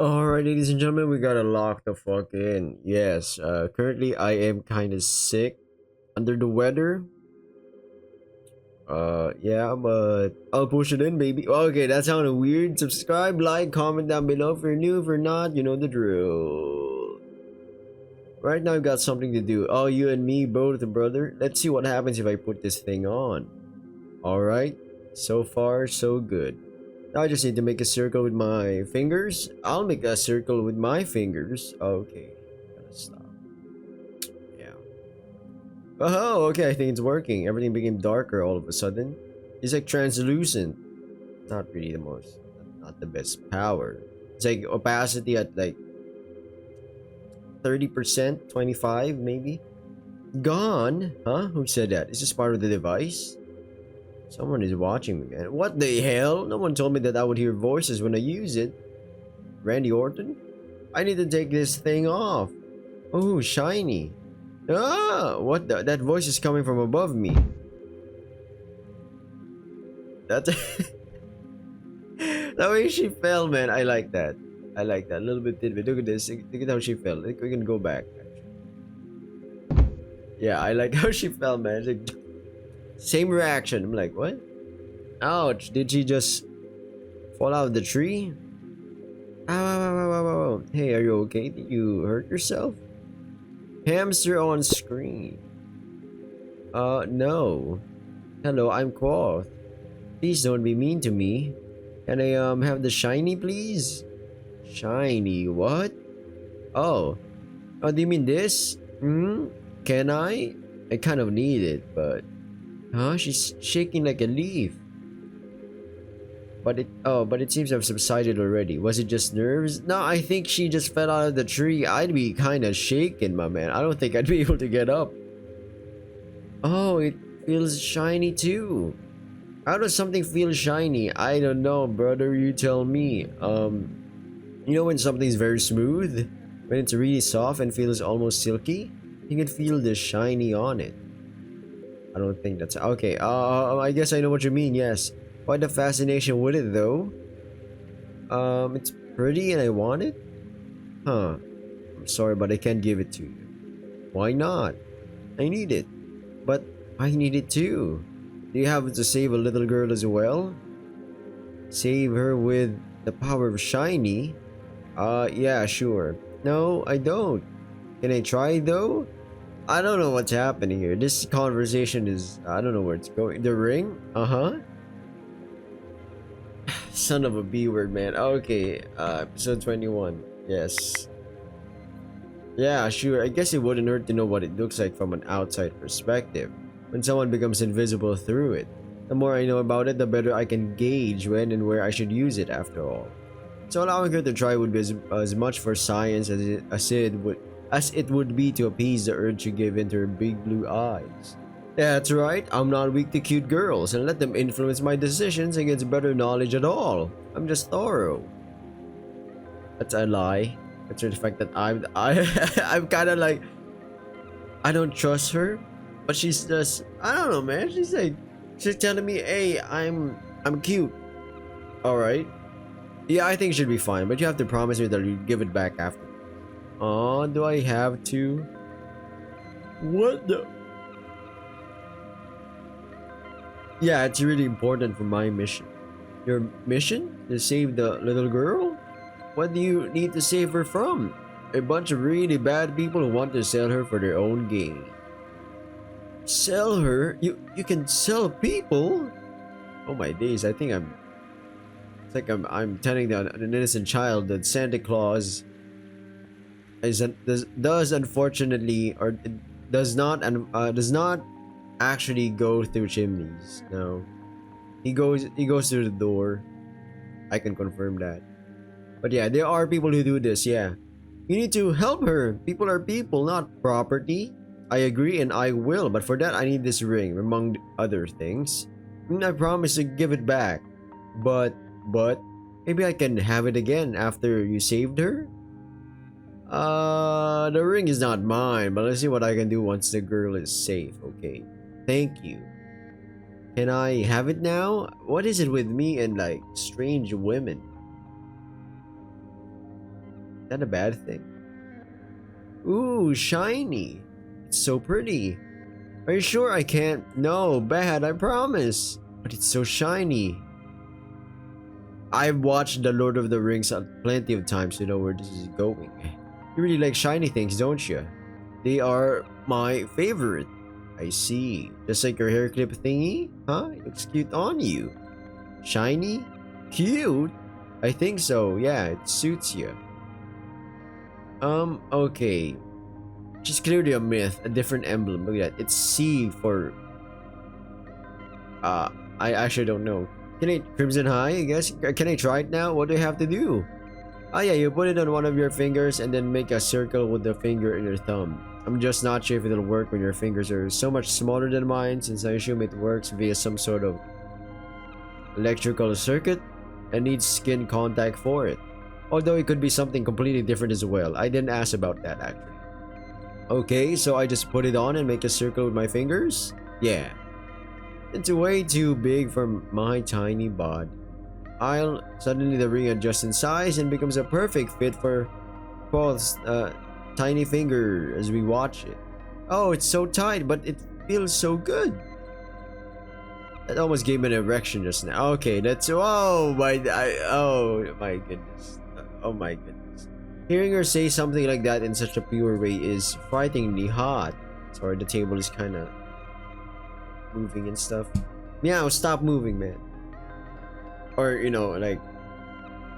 Alright, ladies and gentlemen, we gotta lock the fuck in. Yes, currently I am kind of sick, under the weather. Yeah, but I'll push it in, baby. Okay, that sounded weird. Subscribe, like, comment down below if you're new. If you're not, you know the drill. Right now, I've got something to do. Oh, you and me both, brother. Let's see what happens if I put this thing on. Alright, so far, so good. Now I just need to make a circle with my fingers. I'll make a circle with my fingers. Okay, gotta stop. Yeah. Oh, okay, I think it's working. Everything became darker all of a sudden. It's like translucent. Not really the most, not the best power. It's like opacity at like 30%, 25 maybe. Gone? Huh? Who said that? Is this part of the device? Someone is watching me, man. What the hell? No one told me that I would hear voices when I use it. Randy Orton? I need to take this thing off. Oh, shiny. Ah, what the? That voice is coming from above me. That's the way she fell, man. I like that. I like that. A little bit tidbit. Look at this. Look at how she fell. We can go back. Yeah, I like how she fell, man. Like, same reaction. I'm like, what? Ouch. Did she just fall out of the tree? Ow, ow, ow, ow, ow, ow. Hey, are you okay? Did you hurt yourself? Hamster on screen. No. Hello, I'm Quoth. Please don't be mean to me. Can I, have the shiny, please? Shiny, what? Oh. Oh, do you mean this? Hmm? Can I? I kind of need it, but... Huh? She's shaking like a leaf. But it seems to have subsided already. Was it just nerves? No, I think she just fell out of the tree. I'd be kind of shaken, my man. I don't think I'd be able to get up. Oh, it feels shiny too. How does something feel shiny? I don't know, brother. You tell me. You know when something's very smooth? When it's really soft and feels almost silky? You can feel the shiny on it. I don't think that's... Okay, I guess I know what you mean, yes. Why the fascination with it, though? It's pretty and I want it? Huh. I'm sorry, but I can't give it to you. Why not? I need it. But I need it too. Do you have to save a little girl as well? Save her with the power of shiny? Yeah, sure. No, I don't. Can I try, though? I don't know what's happening here. This conversation is... I don't know where it's going. The ring? Uh-huh. Son of a B word, man. Okay, episode 21. Yes. Yeah, sure. I guess it wouldn't hurt to know what it looks like from an outside perspective. When someone becomes invisible through it. The more I know about it, the better I can gauge when and where I should use it after all. So allowing her to try would be as much for science as it would be to appease the urge to give into her big blue eyes. That's right, I'm not weak to cute girls and let them influence my decisions against better knowledge at all. I'm just thorough. That's a lie. It's the fact that I'm kind of like, I don't trust her, but she's just, I don't know, man. She's telling me, hey, I'm cute. All right. Yeah, I think it should be fine, but you have to promise me that you give it back after. Oh, do I have to? What the? Yeah, it's really important for my mission. Your mission? To save the little girl? What do you need to save her from? A bunch of really bad people who want to sell her for their own gain. Sell her? You can sell people? Oh my days, I think it's like I'm telling an innocent child that Santa Claus does unfortunately or does not actually go through chimneys. No, he goes through the door. I can confirm that. But yeah, there are people who do this. Yeah, you need to help her. People are people, not property. I agree, and I will. But for that, I need this ring, among other things. And I promise to give it back. But maybe I can have it again after you saved her. The ring is not mine, but let's see what I can do once the girl is safe. Okay, thank you. Can I have it now? What is it with me and like strange women? that a bad thing? Ooh, shiny. It's so pretty. Are you sure I can't? No, bad, I promise. But it's so shiny. I've watched The Lord of the Rings plenty of times to know where this is going. You really like shiny things, don't you? They are my favorite. I see. Just like your hair clip thingy? Huh? It looks cute on you. Shiny? Cute? I think so. Yeah, it suits you. Okay. She's clearly a myth, a different emblem. Look at that. It's C for... I actually don't know. Can I... Crimson High, I guess? Can I try it now? What do I have to do? Oh yeah, you put it on one of your fingers and then make a circle with the finger and your thumb. I'm just not sure if it'll work when your fingers are so much smaller than mine, since I assume it works via some sort of electrical circuit and needs skin contact for it. Although it could be something completely different as well. I didn't ask about that actually. Okay, so I just put it on and make a circle with my fingers? Yeah. It's way too big for my tiny body. Suddenly the ring adjusts in size and becomes a perfect fit for Paul's tiny finger as we watch it. Oh, it's so tight, but it feels so good. That almost gave me an erection just now. Okay, that's... Oh my goodness. Oh my goodness. Hearing her say something like that in such a pure way is frighteningly hot. Sorry, the table is kind of moving and stuff. Meow, stop moving, man. Or, you know, like...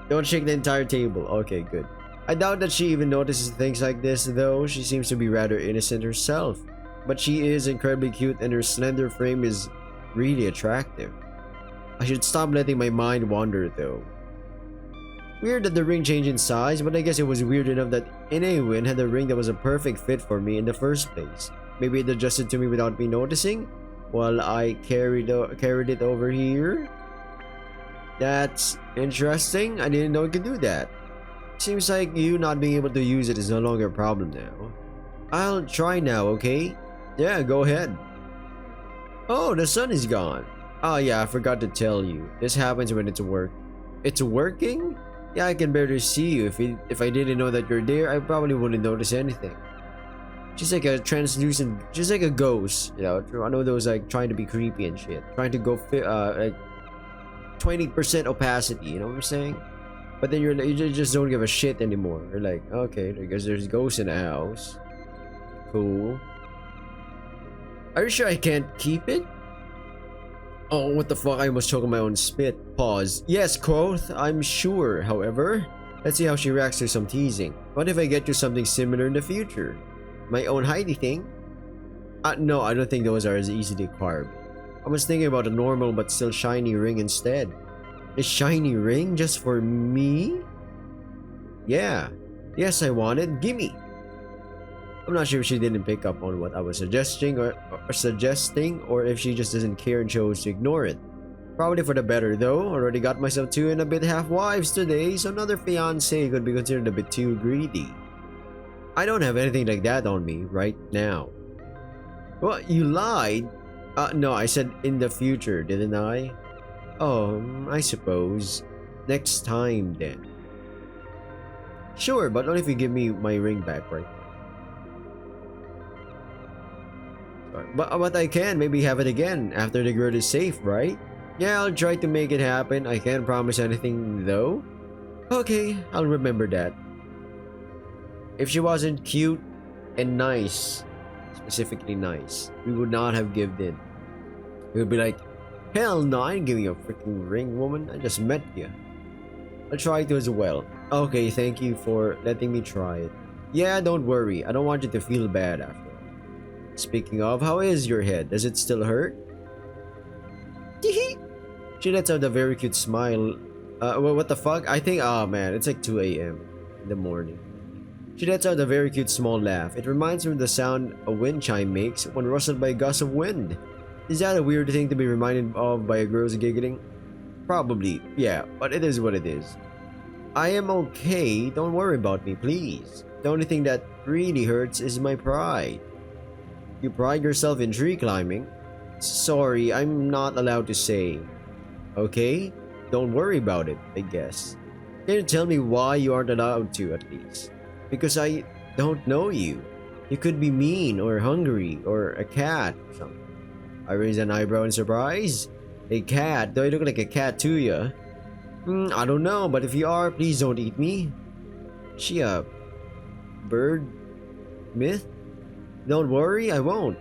Don't shake the entire table. Okay, good. I doubt that she even notices things like this, though. She seems to be rather innocent herself. But she is incredibly cute and her slender frame is really attractive. I should stop letting my mind wander, though. Weird that the ring changed in size, but I guess it was weird enough that Inewin had a ring that was a perfect fit for me in the first place. Maybe it adjusted to me without me noticing, while I carried it over here. That's interesting. I didn't know it could do that. Seems like you not being able to use it is no longer a problem now. I'll try now, okay? Yeah, go ahead. Oh, the sun is gone. Oh yeah, I forgot to tell you. This happens when it's working? Yeah, I can barely see you. If I didn't know that you're there, I probably wouldn't notice anything. She's like a translucent, she's like a ghost, you know. I know those like trying to be creepy and shit. Trying to go like 20% opacity, you know what I'm saying? But then you just don't give a shit anymore. You're like, okay, because there's ghosts in the house. Cool. Are you sure I can't keep it? Oh, what the fuck? I almost choked on my own spit. Pause. Yes, Quoth, I'm sure. However, let's see how she reacts to some teasing. What if I get you something similar in the future? My own Heidi thing? No, I don't think those are as easily acquired. I was thinking about a normal but still shiny ring instead. A shiny ring just for me? Yeah. Yes, I want it. Gimme. I'm not sure if she didn't pick up on what I was suggesting or if she just doesn't care and chose to ignore it. Probably for the better though. Already got myself 2 and a bit half wives today, so another fiancé could be considered a bit too greedy. I don't have anything like that on me right now. Well, you lied. No, I said in the future, didn't I? Oh, I suppose. Next time then. Sure, but only if you give me my ring back right now. But I can maybe have it again after the girl is safe, right? Yeah, I'll try to make it happen. I can't promise anything though. Okay, I'll remember that. If she wasn't cute and nice, specifically nice, we would not have given in. We would be like, hell no, I ain't giving you a freaking ring, woman. I just met you. I'll try to as well. Okay, thank you for letting me try it. Yeah, don't worry. I don't want you to feel bad after all. Speaking of, how is your head? Does it still hurt? She lets out a very cute smile. What the fuck? I think, oh man, it's like 2 a.m. in the morning. She lets out a very cute small laugh. It reminds me of the sound a wind chime makes when rustled by a gust of wind. Is that a weird thing to be reminded of by a girl's giggling? Probably, yeah, but it is what it is. I am okay, don't worry about me, please. The only thing that really hurts is my pride. You pride yourself in tree climbing? Sorry, I'm not allowed to say. Okay? Don't worry about it, I guess. Can you tell me why you aren't allowed to, at least? Because I don't know you. You could be mean, or hungry, or a cat, or something. I raise an eyebrow in surprise. A cat? Do I look like a cat to ya? I don't know, but if you are, please don't eat me. Is she a bird myth? Don't worry, I won't.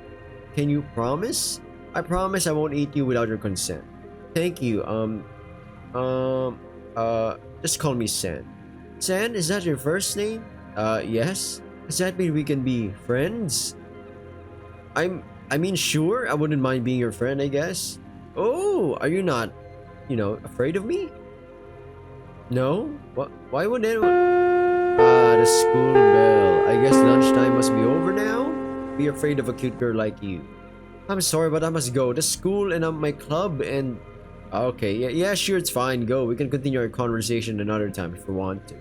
Can you promise? I promise I won't eat you without your consent. Thank you. Just call me Sen. Sen, is that your first name? Yes. Does that mean we can be friends? I mean, sure, I wouldn't mind being your friend, I guess. Oh, are you not, afraid of me? No? What? Why would anyone? Ah, the school bell. I guess lunchtime must be over now? Be afraid of a cute girl like you. I'm sorry, but I must go. The school and my club and... Okay, yeah, sure, it's fine. Go. We can continue our conversation another time if we want to.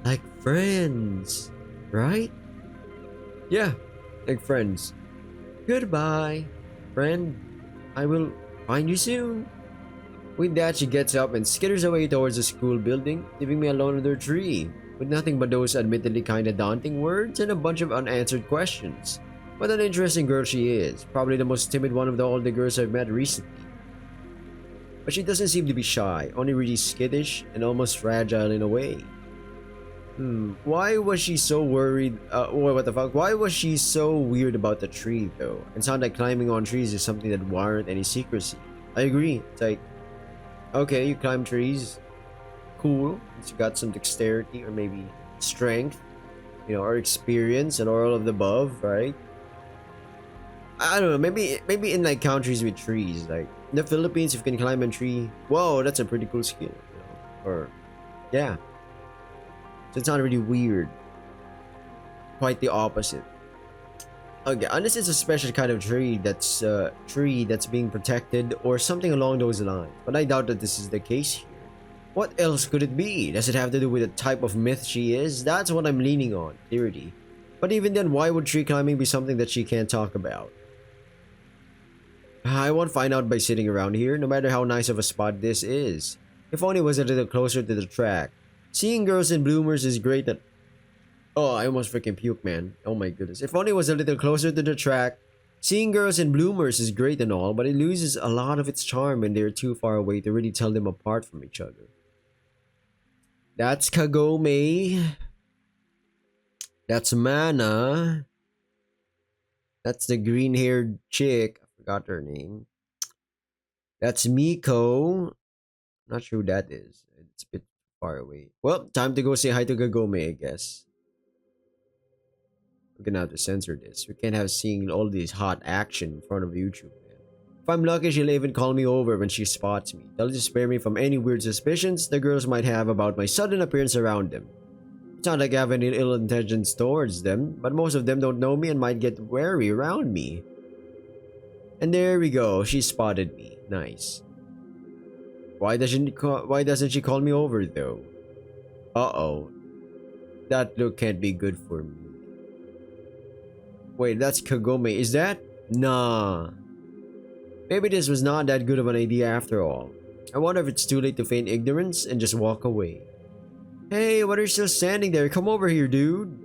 Like friends, right? Yeah, like friends. Goodbye, friend. I will find you soon. With that, she gets up and skitters away towards the school building, leaving me alone under a tree, with nothing but those admittedly kinda daunting words and a bunch of unanswered questions. What an interesting girl she is. Probably the most timid one of all the girls I've met recently. But she doesn't seem to be shy, only really skittish and almost fragile in a way. Why was she so worried? What the fuck? Why was she so weird about the tree, though? It sounded like climbing on trees is something that warrant any secrecy. I agree. It's like, okay, you climb trees. Cool. You got some dexterity or maybe strength, or experience and all of the above, right? I don't know. Maybe in like countries with trees, like in the Philippines, if you can climb a tree, whoa, that's a pretty cool skill. Or, yeah. So it's not really weird. Quite the opposite. Okay, unless it's a special kind of tree that's being protected or something along those lines. But I doubt that this is the case here. What else could it be? Does it have to do with the type of myth she is? That's what I'm leaning on, clearly. But even then, why would tree climbing be something that she can't talk about? I won't find out by sitting around here, no matter how nice of a spot this is. If only it was a little closer to the track. Seeing girls in bloomers is great at... Oh, I almost freaking puke, man. Oh my goodness. If only it was a little closer to the track. Seeing girls in bloomers is great and all, but it loses a lot of its charm when they're too far away to really tell them apart from each other. That's Kagome. That's Mana. That's the green-haired chick. I forgot her name. That's Miko. Not sure who that is. It's a bit far away. Well, time to go say hi to Kagome, I guess. We're gonna have to censor this. We can't have seeing all this hot action in front of YouTube, man. If I'm lucky, she'll even call me over when she spots me. Tell her to spare me from any weird suspicions the girls might have about my sudden appearance around them. It's not like I have any ill intentions towards them, but most of them don't know me and might get wary around me. And there we go, she spotted me. Nice. Why doesn't she call me over though? Uh-oh. That look can't be good for me. Wait, that's Kagome. Is that? Nah. Maybe this was not that good of an idea after all. I wonder if it's too late to feign ignorance and just walk away. Hey, what are you still standing there? Come over here, dude.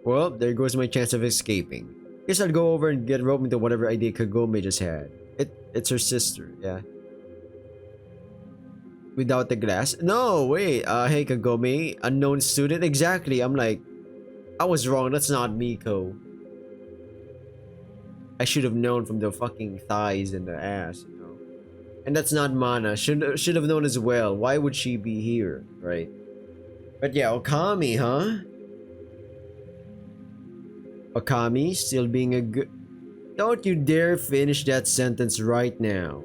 Well, there goes my chance of escaping. Guess I'll go over and get roped into whatever idea Kagome just had. It's her sister, yeah. Without the glass? No, wait. Hey Kagome, unknown student. Exactly. I'm like, I was wrong. That's not Miko. I should have known from the fucking thighs and the ass, And that's not Mana. Should have known as well. Why would she be here, right? But yeah, Okami, huh? Okami, still being a good... Don't you dare finish that sentence right now.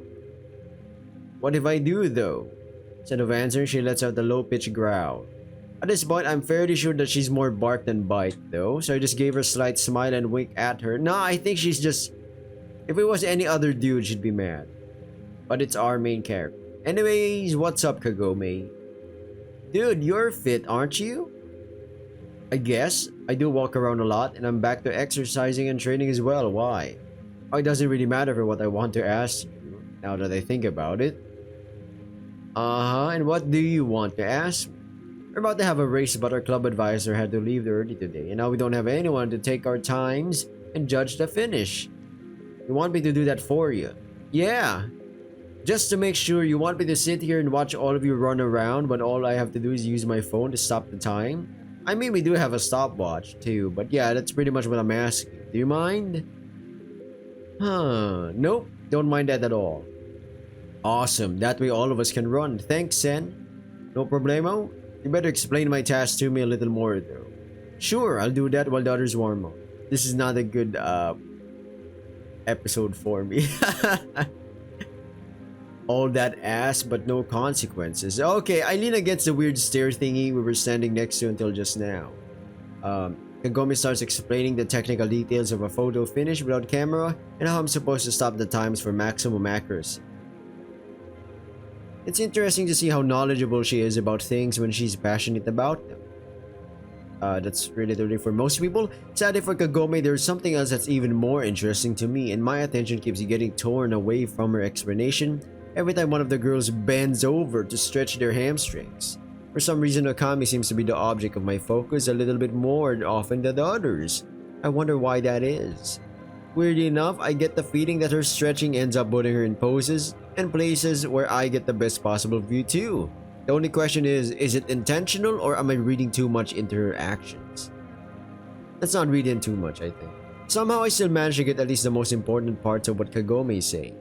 What if I do, though? Instead of answering, she lets out a low-pitched growl. At this point, I'm fairly sure that she's more bark than bite, though, so I just gave her a slight smile and wink at her. Nah, I think she's just... If it was any other dude, she'd be mad. But it's our main character. Anyways, what's up, Kagome? Dude, you're fit, aren't you? I guess. I do walk around a lot, and I'm back to exercising and training as well. Why? Oh, it doesn't really matter for what I want to ask you, now that I think about it. And what do you want to ask me? We're about to have a race, but our club advisor had to leave early today, and now we don't have anyone to take our times and judge the finish. You want me to do that for you? Yeah. Just to make sure, you want me to sit here and watch all of you run around when all I have to do is use my phone to stop the time? I mean, we do have a stopwatch too, but yeah, that's pretty much what I'm asking. Do you mind? Huh, nope, don't mind that at all. Awesome, that way all of us can run. Thanks, Sen. No problemo. You better explain my task to me a little more though. Sure, I'll do that while the others warm up. This is not a good episode for me. All that ass but no consequences. Okay, I lean against the weird stair thingy we were standing next to until just now. Kagome starts explaining the technical details of a photo finish without camera and how I'm supposed to stop the times for maximum accuracy. It's interesting to see how knowledgeable she is about things when she's passionate about them. That's relatively for most people. Sadly for Kagome, there's something else that's even more interesting to me, and my attention keeps getting torn away from her explanation every time one of the girls bends over to stretch their hamstrings. For some reason, Okami seems to be the object of my focus a little bit more often than the others. I wonder why that is. Weirdly enough, I get the feeling that her stretching ends up putting her in poses and places where I get the best possible view too. The only question is it intentional or am I reading too much into her actions? Let's not read in too much, I think. Somehow I still manage to get at least the most important parts of what Kagome is saying,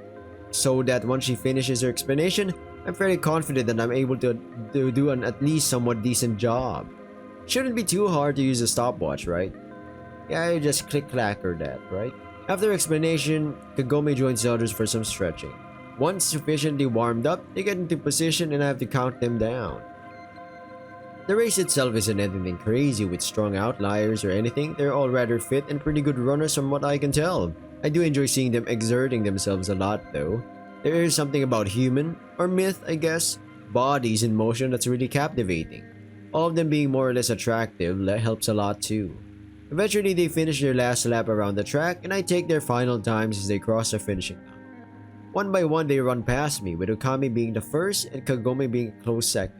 so that once she finishes her explanation, I'm fairly confident that I'm able to do an at least somewhat decent job. Shouldn't be too hard to use a stopwatch, right? Yeah, you just click-clack or that, right? After explanation, Kagome joins the others for some stretching. Once sufficiently warmed up, they get into position and I have to count them down. The race itself isn't anything crazy with strong outliers or anything. They're all rather fit and pretty good runners from what I can tell. I do enjoy seeing them exerting themselves a lot though. There is something about human, or myth I guess, bodies in motion that's really captivating. All of them being more or less attractive helps a lot too. Eventually they finish their last lap around the track and I take their final times as they cross the finishing line. One by one they run past me, with Okami being the first and Kagome being a close second.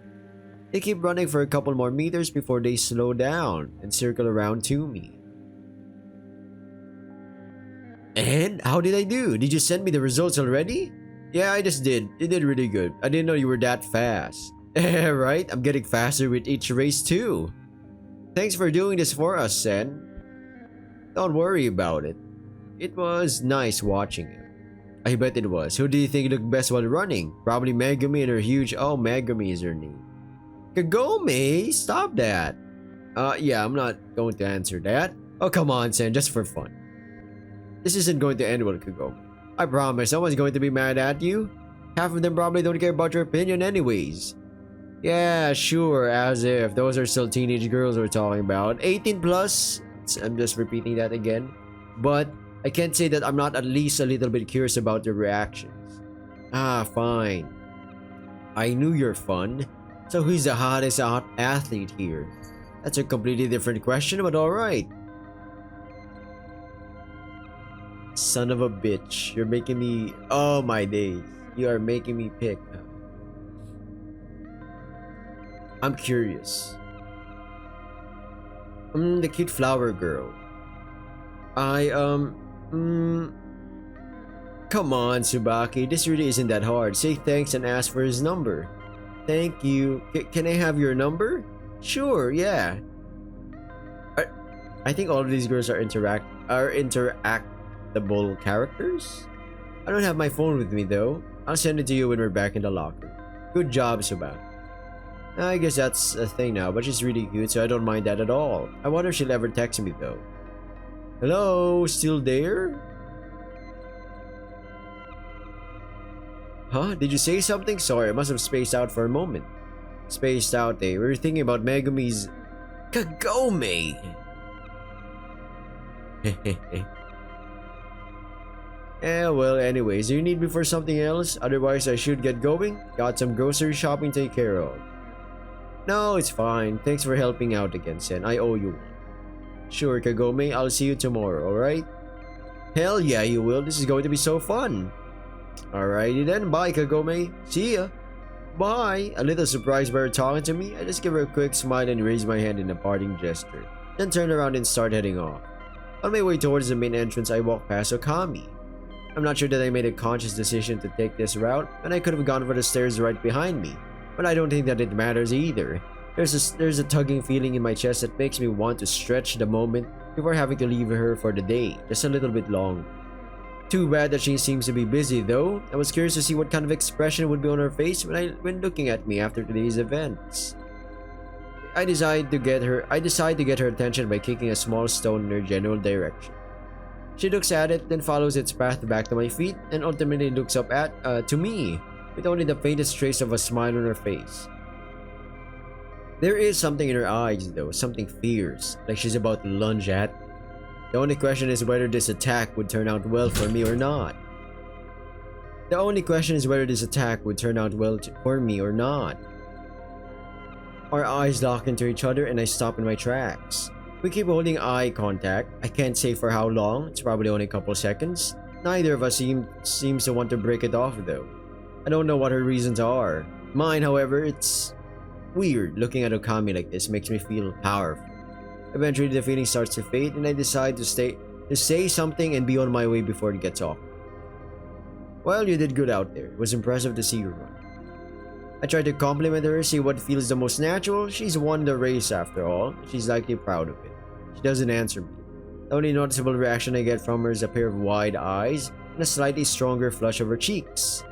They keep running for a couple more meters before they slow down and circle around to me. And how did I do? Did you send me the results already? Yeah, I just did. You did really good. I didn't know you were that fast. Right? I'm getting faster with each race too. Thanks for doing this for us, Sen. Don't worry about it. It was nice watching you. I bet it was. Who do you think looked best while running? Probably Megumi and her huge... Oh, Megumi is her name. Kagome? Stop that. Yeah, I'm not going to answer that. Oh, come on, Sen. Just for fun. This isn't going to end well, Kagome. I promise, someone's going to be mad at you. Half of them probably don't care about your opinion anyways. Yeah, sure, as if. Those are still teenage girls we're talking about. 18 plus? I'm just repeating that again. But I can't say that I'm not at least a little bit curious about their reactions. Ah, fine. I knew you're fun. So who's the hottest athlete here? That's a completely different question, but alright. Son of a bitch. You're making me... Oh my days. You are making me pick. I'm curious. The cute flower girl. Come on, Tsubaki. This really isn't that hard. Say thanks and ask for his number. Thank you. Can I have your number? Sure, yeah. I think all of these girls are interactable characters. I don't have my phone with me though. I'll send it to you when we're back in the locker. Good job, Tsubaki. I guess that's a thing now, but she's really cute, so I don't mind that at all. I wonder if she'll ever text me though. Hello? Still there? Huh? Did you say something? Sorry, I must have spaced out for a moment. Spaced out, eh? We were thinking about Megumi's... Kagome! Well, anyways, do you need me for something else? Otherwise, I should get going. Got some grocery shopping to take care of. No, it's fine. Thanks for helping out again, Sen. I owe you one. Sure, Kagome. I'll see you tomorrow, alright? Hell yeah, you will. This is going to be so fun. Alrighty then. Bye, Kagome. See ya. Bye! A little surprised by her talking to me, I just give her a quick smile and raise my hand in a parting gesture, then turn around and start heading off. On my way towards the main entrance, I walk past Okami. I'm not sure that I made a conscious decision to take this route, and I could have gone for the stairs right behind me, but I don't think that it matters either. There's a tugging feeling in my chest that makes me want to stretch the moment before having to leave her for the day, just a little bit long. Too bad that she seems to be busy though. I was curious to see what kind of expression would be on her face when looking at me after today's events. I decide to get her attention by kicking a small stone in her general direction. She looks at it, then follows its path back to my feet, and ultimately looks up to me, with only the faintest trace of a smile on her face. There is something in her eyes though, something fierce, like she's about to lunge at me. The only question is whether this attack would turn out well for me or not. Our eyes lock into each other and I stop in my tracks. We keep holding eye contact. I can't say for how long, it's probably only a couple seconds. Neither of us seems to want to break it off though. I don't know what her reasons are. Mine, however, it's weird. Looking at Okami like this makes me feel powerful. Eventually the feeling starts to fade and I decide to say something and be on my way before it gets off. Well, you did good out there. It was impressive to see you run. I tried to compliment her, see what feels the most natural. She's won the race after all. She's likely proud of it. She doesn't answer me. The only noticeable reaction I get from her is a pair of wide eyes and a slightly stronger flush of her cheeks.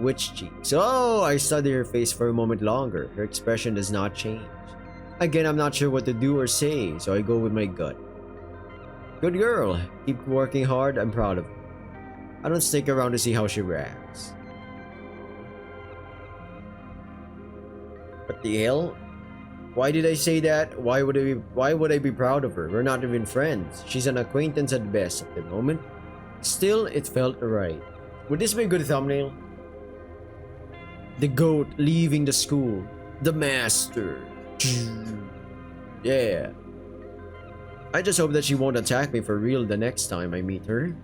Which cheeks? Oh, I study her face for a moment longer. Her expression does not change. Again, I'm not sure what to do or say, so I go with my gut. Good girl. Keep working hard. I'm proud of you. I don't stick around to see how she reacts. What the hell? Why did I say that? Why would I be proud of her? We're not even friends. She's an acquaintance at best at the moment. Still, it felt right. Would this be a good thumbnail? The goat leaving the school. The master. Yeah. I just hope that she won't attack me for real the next time I meet her.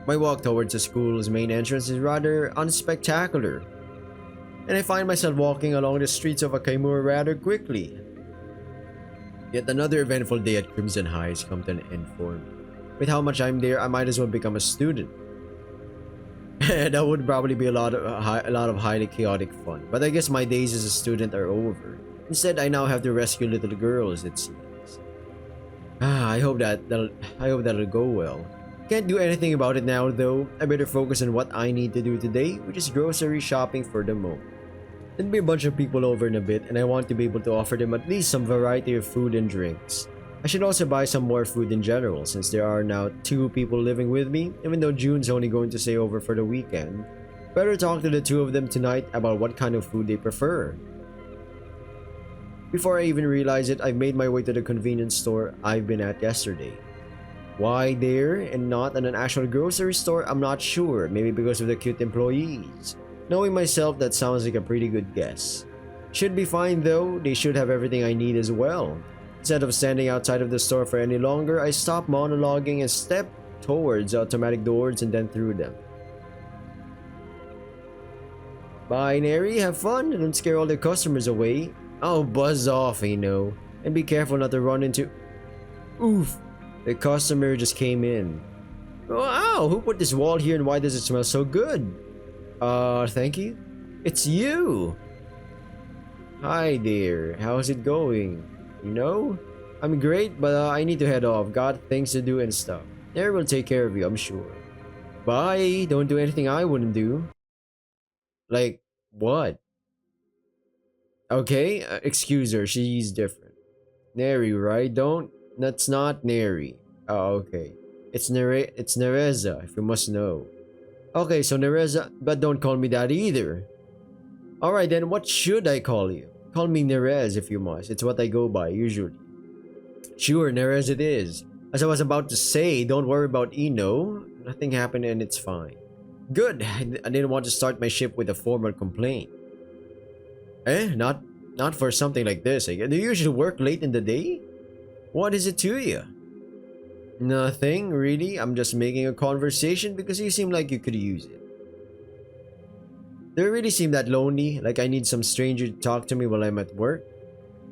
My walk towards the school's main entrance is rather unspectacular, and I find myself walking along the streets of Akaimura rather quickly. Yet another eventful day at Crimson High has come to an end for me. With how much I'm there, I might as well become a student. That would probably be a lot of highly chaotic fun, but I guess my days as a student are over. Instead, I now have to rescue little girls, it seems. I hope that'll go well. Can't do anything about it now though. I better focus on what I need to do today, which is grocery shopping for the moment. There'll be a bunch of people over in a bit, and I want to be able to offer them at least some variety of food and drinks. I should also buy some more food in general, since there are now 2 people living with me, even though June's only going to stay over for the weekend. Better talk to the 2 of them tonight about what kind of food they prefer. Before I even realize it, I've made my way to the convenience store I've been at yesterday. Why there and not at an actual grocery store, I'm not sure. Maybe because of the cute employees. Knowing myself, that sounds like a pretty good guess. Should be fine though, they should have everything I need as well. Instead of standing outside of the store for any longer, I stop monologuing and step towards the automatic doors and then through them. Bye, Neri, have fun and don't scare all the customers away. Oh, buzz off, you know. And be careful not to run into... Oof! The customer just came in. Wow, who put this wall here and why does it smell so good? Thank you. It's you! Hi there, how's it going? You know? I'm great, but I need to head off. Got things to do and stuff. Neri will take care of you, I'm sure. Bye, don't do anything I wouldn't do. Like, what? Okay, excuse her, she's different. Neri, right? That's not Neri. Oh, okay. It's Nereza, if you must know. Okay, so Nereza, but don't call me that either. Alright then, what should I call you? Call me Nerez if you must. It's what I go by, usually. Sure, Nerez it is. As I was about to say, don't worry about Ino. Nothing happened and it's fine. Good, I didn't want to start my ship with a formal complaint. Not for something like this. Do you usually work late in the day? What is it to you? Nothing, really. I'm just making a conversation because you seem like you could use it. Do I really seem that lonely? Like I need some stranger to talk to me while I'm at work?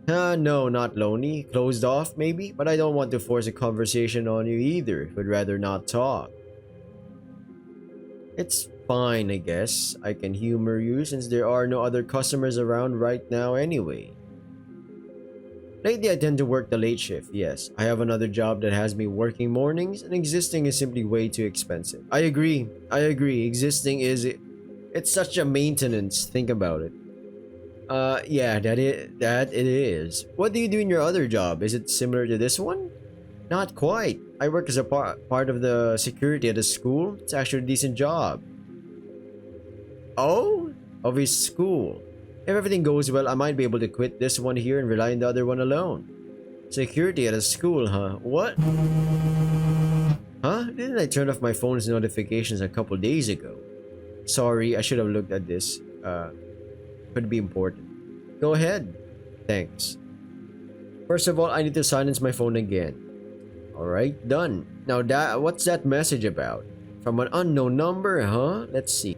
No, not lonely. Closed off, maybe? But I don't want to force a conversation on you either. Would rather not talk. It's fine, I guess. I can humor you since there are no other customers around right now anyway. Lately, I tend to work the late shift, yes. I have another job that has me working mornings, and existing is simply way too expensive. I agree. I agree. Existing is... It's such a maintenance. Think about it. Yeah, that it is. What do you do in your other job? Is it similar to this one? Not quite. I work as a part of the security at a school. It's actually a decent job. Oh? Of his school. If everything goes well, I might be able to quit this one here and rely on the other one alone. Security at a school, huh? What? Huh? Didn't I turn off my phone's notifications a couple days ago? Sorry, I should have looked at this. Could be important. Go ahead. Thanks. First of all, I need to silence my phone again. Alright, done. Now what's that message about? From an unknown number, huh? Let's see.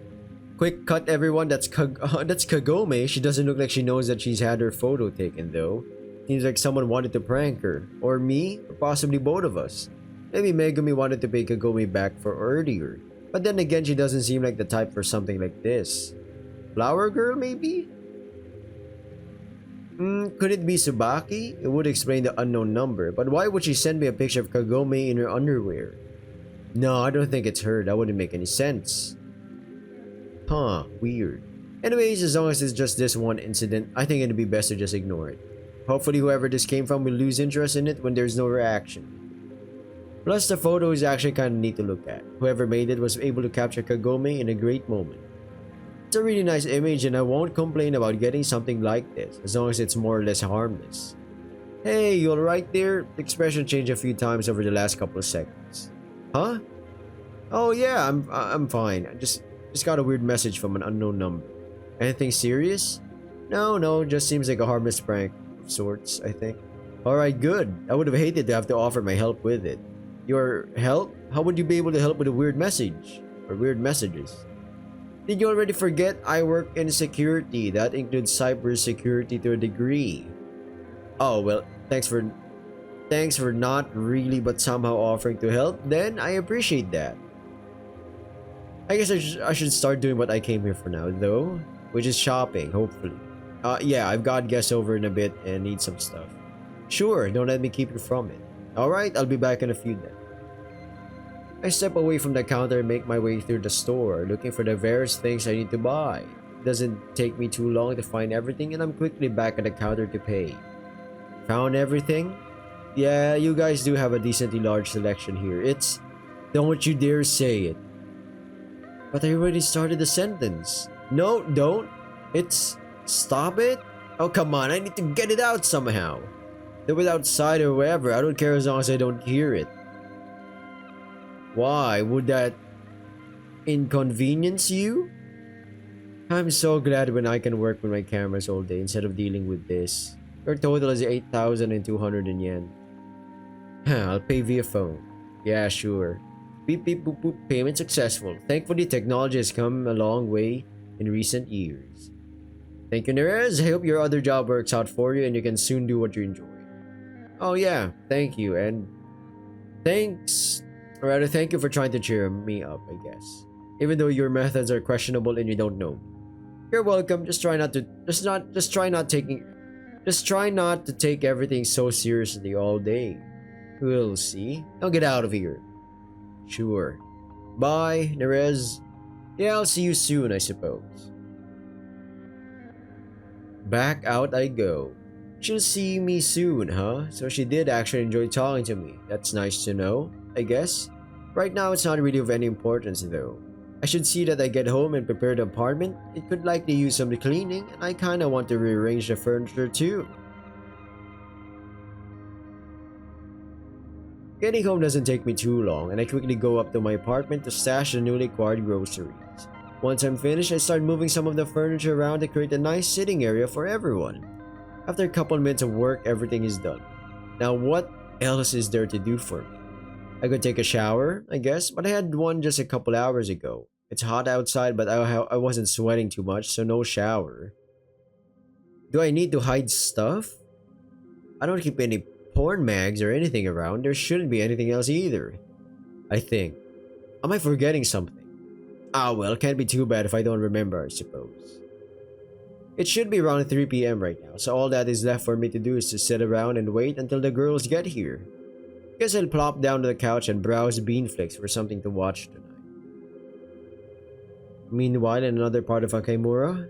Quick cut everyone, that's Kagome. She doesn't look like she knows that she's had her photo taken though. Seems like someone wanted to prank her. Or me, or possibly both of us. Maybe Megumi wanted to pay Kagome back for earlier. But then again, she doesn't seem like the type for something like this. Flower girl, maybe? Could it be Tsubaki? It would explain the unknown number, but why would she send me a picture of Kagome in her underwear? No, I don't think it's her. That wouldn't make any sense. Huh, weird. Anyways, as long as it's just this one incident, I think it'd be best to just ignore it. Hopefully whoever this came from will lose interest in it when there's no reaction. Plus, the photo is actually kind of neat to look at. Whoever made it was able to capture Kagome in a great moment. It's a really nice image and I won't complain about getting something like this, as long as it's more or less harmless. Hey, you alright there? The expression changed a few times over the last couple of seconds. Huh? Oh yeah, I'm fine. I just got a weird message from an unknown number. Anything serious? No, just seems like a harmless prank of sorts, I think. Alright, good. I would have hated to have to offer my help with it. Your help? How would you be able to help with a weird message? Or weird messages? Did you already forget I work in security? That includes cyber security to a degree. Oh, well, thanks for not really but somehow offering to help. Then I appreciate that. I guess I should start doing what I came here for now, though, which is shopping, hopefully. Yeah, I've got guests over in a bit and need some stuff. Sure, don't let me keep you from it. Alright, I'll be back in a few then. I step away from the counter and make my way through the store, looking for the various things I need to buy. It doesn't take me too long to find everything and I'm quickly back at the counter to pay. Found everything? Yeah, you guys do have a decently large selection here. It's... Don't you dare say it. But I already started the sentence. No, don't. It's... Stop it? Oh, come on, I need to get it out somehow. Do it outside or wherever, I don't care as long as I don't hear it. Why? Would that inconvenience you? I'm so glad when I can work with my cameras all day instead of dealing with this. Your total is 8,200 yen. I'll pay via phone. Yeah, sure. Beep beep boop boop. Payment successful. Thankfully, technology has come a long way in recent years. Thank you, Nerez. I hope your other job works out for you and you can soon do what you enjoy. Oh yeah, thank you, and thanks. Or rather, thank you for trying to cheer me up, I guess. Even though your methods are questionable and you don't know. You're welcome. Just try not to take everything so seriously all day. We'll see. Now get out of here. Sure. Bye, Nerez. Yeah, I'll see you soon, I suppose. Back out I go. She'll see me soon, huh? So she did actually enjoy talking to me. That's nice to know, I guess. Right now, it's not really of any importance, though. I should see that I get home and prepare the apartment. It could likely use some cleaning, and I kinda want to rearrange the furniture too. Getting home doesn't take me too long, and I quickly go up to my apartment to stash the newly acquired groceries. Once I'm finished, I start moving some of the furniture around to create a nice sitting area for everyone. After a couple minutes of work, everything is done. Now what else is there to do for me? I could take a shower, I guess, but I had one just a couple hours ago. It's hot outside, but I wasn't sweating too much, so no shower. Do I need to hide stuff? I don't keep any porn mags or anything around. There shouldn't be anything else either. I think. Am I forgetting something? Ah well, can't be too bad if I don't remember, I suppose. It should be around 3 p.m. right now, so all that is left for me to do is to sit around and wait until the girls get here. Guess I'll plop down to the couch and browse Beanflix for something to watch tonight. Meanwhile, in another part of Akimura,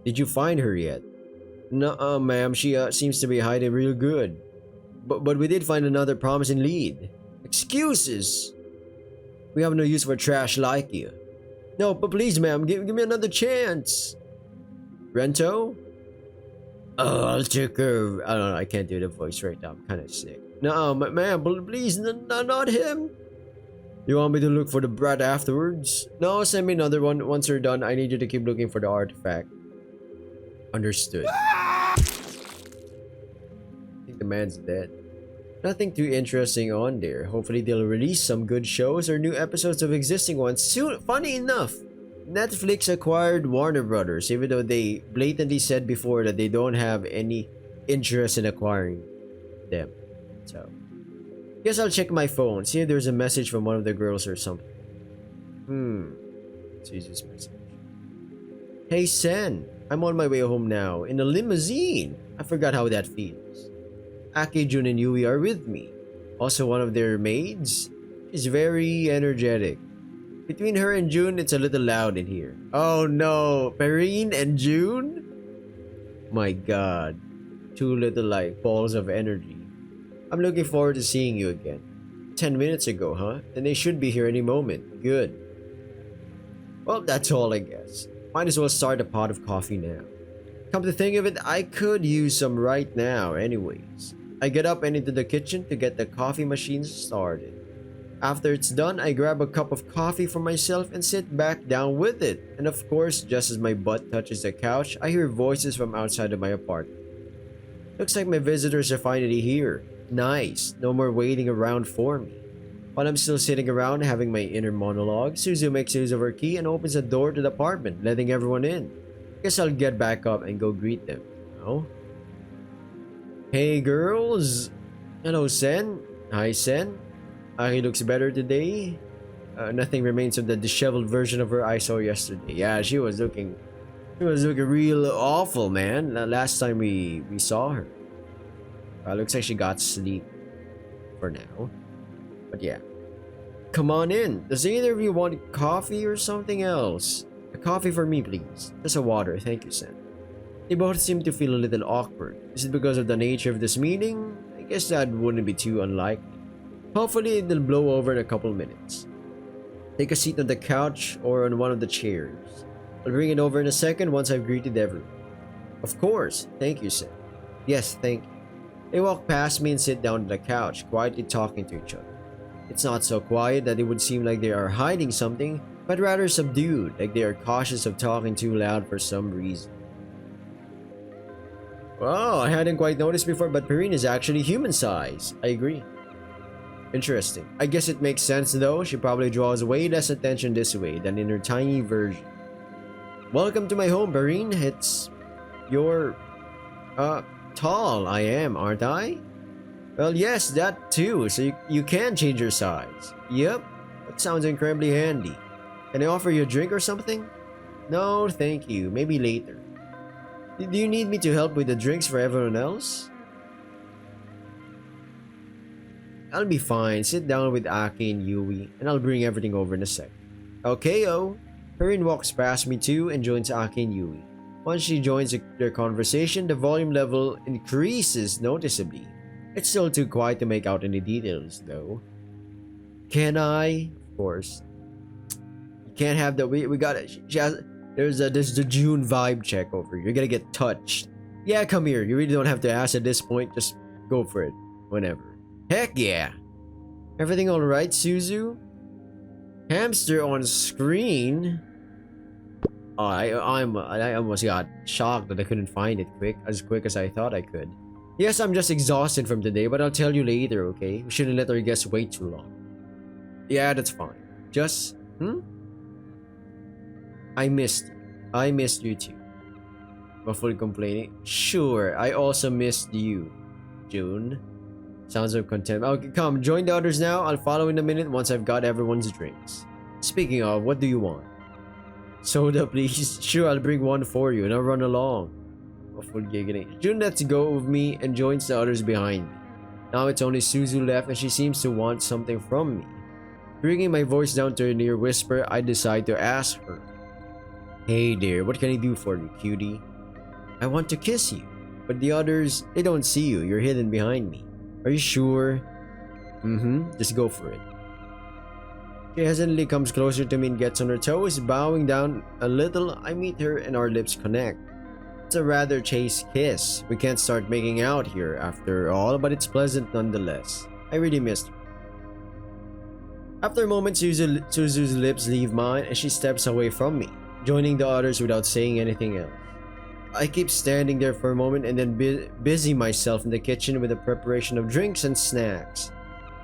did you find her yet? No, ma'am, she seems to be hiding real good. But we did find another promising lead. Excuses! We have no use for trash like you. No, but please, ma'am, give me another chance. Rento? Oh, I'll take her. I don't know, I can't do the voice right now. I'm kind of sick. No, ma'am, please, not him. You want me to look for the brat afterwards? No, send me another one. Once you're done, I need you to keep looking for the artifact. Understood. I think the man's dead. Nothing too interesting on there. Hopefully they'll release some good shows or new episodes of existing ones soon. Funny enough, Netflix acquired Warner Brothers, even though they blatantly said before that they don't have any interest in acquiring them. So, guess I'll check my phone, see if there's a message from one of the girls or something. See this message. Hey Sen, I'm on my way home now, in a limousine. I forgot how that feels. Aki, Jun, and Yui are with me. Also one of their maids. She's very energetic. Between her and June, it's a little loud in here. Oh no, Perrine and June? My god. Two little like balls of energy. I'm looking forward to seeing you again. 10 minutes ago, huh? Then they should be here any moment. Good. Well, that's all I guess. Might as well start a pot of coffee now. Come to think of it, I could use some right now anyways. I get up and into the kitchen to get the coffee machine started. After it's done, I grab a cup of coffee for myself and sit back down with it. And of course, just as my butt touches the couch, I hear voices from outside of my apartment. Looks like my visitors are finally here. Nice, no more waiting around for me. While I'm still sitting around having my inner monologue, Suzu makes use of her key and opens the door to the apartment, letting everyone in. Guess I'll get back up and go greet them. Oh? Hey girls! Hello Sen. Hi Sen. Aki looks better today. Nothing remains of the disheveled version of her I saw yesterday. Yeah, she was looking real awful, man. Last time we saw her. Looks like she got sleep for now. But yeah. Come on in. Does either of you want coffee or something else? A coffee for me, please. Just a water, thank you, Sen. They both seem to feel a little awkward. Is it because of the nature of this meeting? I guess that wouldn't be too unlikely. Hopefully it'll blow over in a couple minutes. Take a seat on the couch or on one of the chairs. I'll bring it over in a second once I've greeted everyone. Of course, thank you, Sen. Yes, thank you. They walk past me and sit down on the couch, quietly talking to each other. It's not so quiet that it would seem like they are hiding something, but rather subdued, like they are cautious of talking too loud for some reason. Wow, I hadn't quite noticed before, but Perrine is actually human size. I agree. Interesting. I guess it makes sense though. She probably draws way less attention this way than in her tiny version. Welcome to my home, Perrine. You're tall. I am, aren't I? Well, yes, that too. So you can change your size. Yep. That sounds incredibly handy. Can I offer you a drink or something? No, thank you. Maybe later. Do you need me to help with the drinks for everyone else? I'll be fine. Sit down with Aki and Yui, and I'll bring everything over in a sec. Okay-o. Perrine walks past me too and joins Aki and Yui. Once she joins their conversation, the volume level increases noticeably. It's still too quiet to make out any details, though. Can I? Of course. You can't have that. We got it. There's the June vibe check over. You're gonna get touched. Yeah, come here. You really don't have to ask at this point. Just go for it. Whenever. Heck yeah. Everything alright, Suzu? Hamster on screen? Oh, I almost got shocked that I couldn't find it as quick as I thought I could. Yes, I'm just exhausted from today, but I'll tell you later, okay? We shouldn't let our guests wait too long. Yeah, that's fine. Just, I missed you. I missed you too. Muffled complaining. Sure, I also missed you, June. Sounds of contempt. Okay, come, join the others now. I'll follow in a minute once I've got everyone's drinks. Speaking of, what do you want? Soda, please. Sure, I'll bring one for you. Now run along. Muffled giggling. June lets go of me and joins the others behind me. Now it's only Suzu left and she seems to want something from me. Bringing my voice down to a near whisper, I decide to ask her. Hey there, what can I do for you, cutie? I want to kiss you. But the others, they don't see you. You're hidden behind me. Are you sure? Just go for it. She hesitantly comes closer to me and gets on her toes, bowing down a little. I meet her and our lips connect. It's a rather chaste kiss. We can't start making out here after all, but it's pleasant nonetheless. I really missed her. After a moment, Suzu's lips leave mine and she steps away from me, joining the others without saying anything else. I keep standing there for a moment and then busy myself in the kitchen with the preparation of drinks and snacks.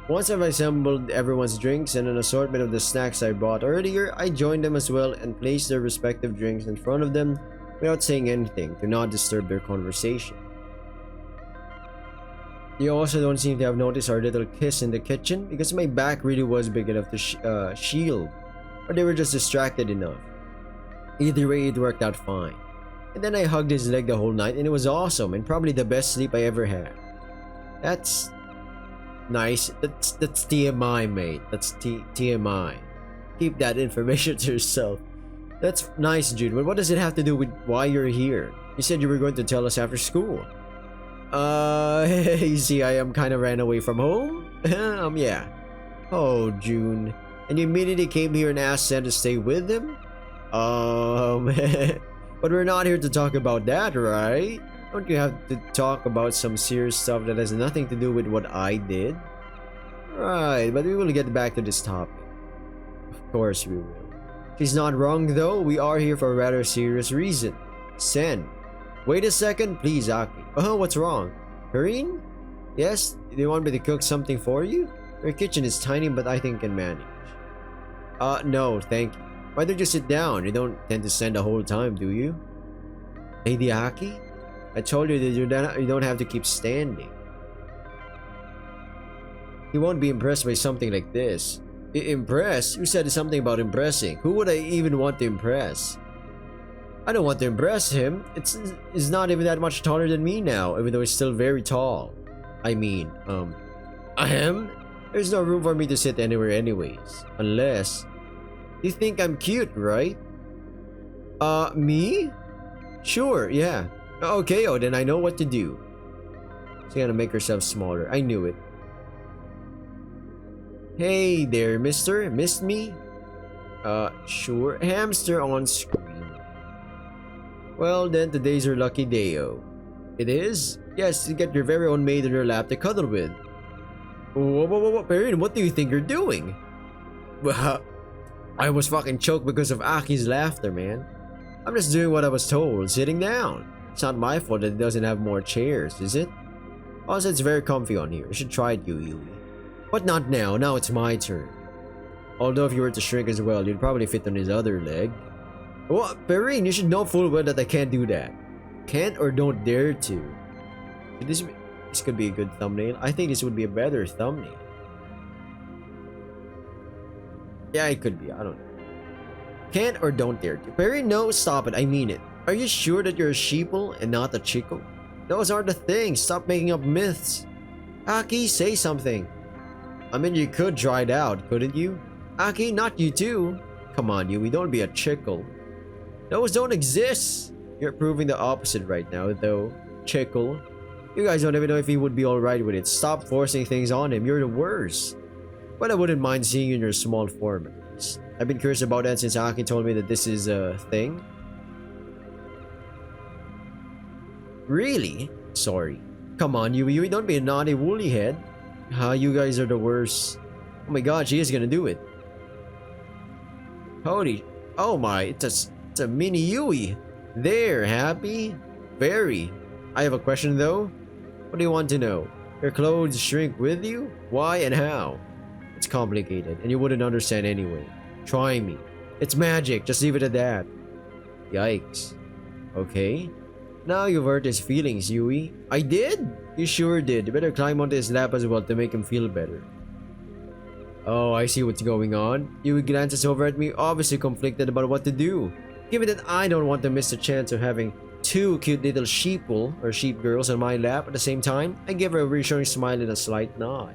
Once I've assembled everyone's drinks and an assortment of the snacks I bought earlier, I join them as well and place their respective drinks in front of them without saying anything to not disturb their conversation. They also don't seem to have noticed our little kiss in the kitchen because my back really was big enough to shield, or they were just distracted enough. Either way, it worked out fine. And then I hugged his leg the whole night and it was awesome and probably the best sleep I ever had. That's nice. That's TMI, mate. That's TMI. Keep that information to yourself. That's nice, Jude, but what does it have to do with why you're here? You said you were going to tell us after school. You see, I kind of ran away from home? Yeah. Oh, June. And you immediately came here and asked Sam to stay with him? But we're not here to talk about that, right? Don't you have to talk about some serious stuff that has nothing to do with what I did? Right, but we will get back to this topic. Of course we will. She's not wrong though, we are here for a rather serious reason. Sen. Wait a second, please, Aki. Oh, what's wrong? Karine? Yes? Do you want me to cook something for you? Your kitchen is tiny, but I think can manage. No, thank you. Why don't you sit down? You don't tend to stand the whole time, do you? Lady Aki? I told you that you don't have to keep standing. You won't be impressed by something like this. Impressed? You said something about impressing. Who would I even want to impress? I don't want to impress him. He's not even that much taller than me now, even though he's still very tall. I mean, there's no room for me to sit anywhere anyways. Unless... You think I'm cute, right? Me? Sure, yeah. Okay, then I know what to do. She's gonna make herself smaller. I knew it. Hey there, mister. Missed me? Sure. Hamster on screen. Well, then today's your lucky day-o. It is? Yes, you get your very own maid in your lap to cuddle with. Whoa, Perrin, what do you think you're doing? Well, I was fucking choked because of Aki's laughter, man. I'm just doing what I was told, sitting down. It's not my fault that it doesn't have more chairs, is it? Also, it's very comfy on here. You should try it, Yui. But not now. Now it's my turn. Although if you were to shrink as well, you'd probably fit on his other leg. Well, Perrine, you should know full well that I can't do that. Can't or don't dare to. This could be a good thumbnail. I think this would be a better thumbnail. Yeah, it could be. I don't know. Can't or don't dare to. Perry, no, stop it. I mean it. Are you sure that you're a sheeple and not a chico? Those are the things. Stop making up myths. Aki, say something. I mean, you could try it out, couldn't you? Aki, not you too. Come on, Yui, don't be a chickle. Those don't exist. You're proving the opposite right now, though. Chickle. You guys don't even know if he would be alright with it. Stop forcing things on him. You're the worst. But I wouldn't mind seeing you in your small form at least. I've been curious about that since Aki told me that this is a thing. Really? Sorry. Come on, Yui, don't be a naughty woolly head. You guys are the worst. Oh my god, she is gonna do it. Holy. Oh my, it's a mini Yui. There, happy? Very. I have a question though. What do you want to know? Your clothes shrink with you? Why and how? It's complicated, and you wouldn't understand anyway. Try me. It's magic, just leave it at that. Yikes. Okay. Now you've hurt his feelings, Yui. I did? You sure did. You better climb onto his lap as well to make him feel better. Oh, I see what's going on. Yui glances over at me, obviously conflicted about what to do. Given that I don't want to miss the chance of having two cute little sheeple or sheep girls on my lap at the same time, I give her a reassuring smile and a slight nod.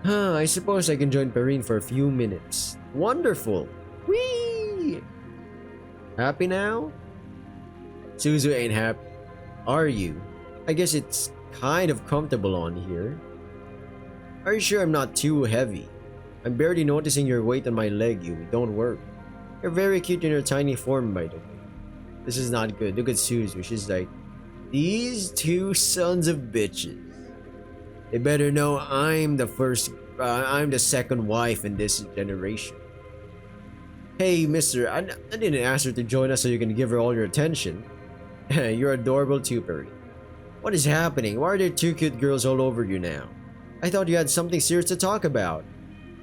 I suppose I can join Perrine for a few minutes. Wonderful! Whee! Happy now? Suzu ain't happy. Are you? I guess it's kind of comfortable on here. Are you sure I'm not too heavy? I'm barely noticing your weight on my leg, Yui. Don't worry. You're very cute in your tiny form, by the way. This is not good. Look at Suzu. She's like, these two sons of bitches. They better know I'm the second wife in this generation. Hey, mister, I didn't ask her to join us so you can give her all your attention. You're adorable too, Perry. What is happening? Why are there two cute girls all over you now? I thought you had something serious to talk about.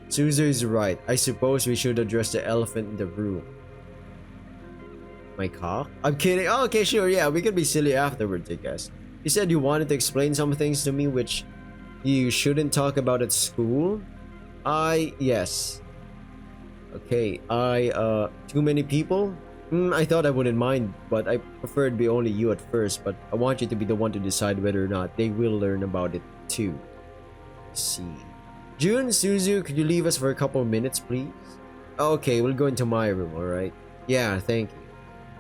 Suzu is right. I suppose we should address the elephant in the room. My cock? I'm kidding. Oh, okay, sure, yeah, we could be silly afterwards, I guess. You said you wanted to explain some things to me which you shouldn't talk about at school? Yes. Okay, too many people? I thought I wouldn't mind, but I preferred be only you at first, but I want you to be the one to decide whether or not they will learn about it too. Let's see. Jun, Suzu, could you leave us for a couple of minutes, please? Okay, we'll go into my room, alright? Yeah, thank you.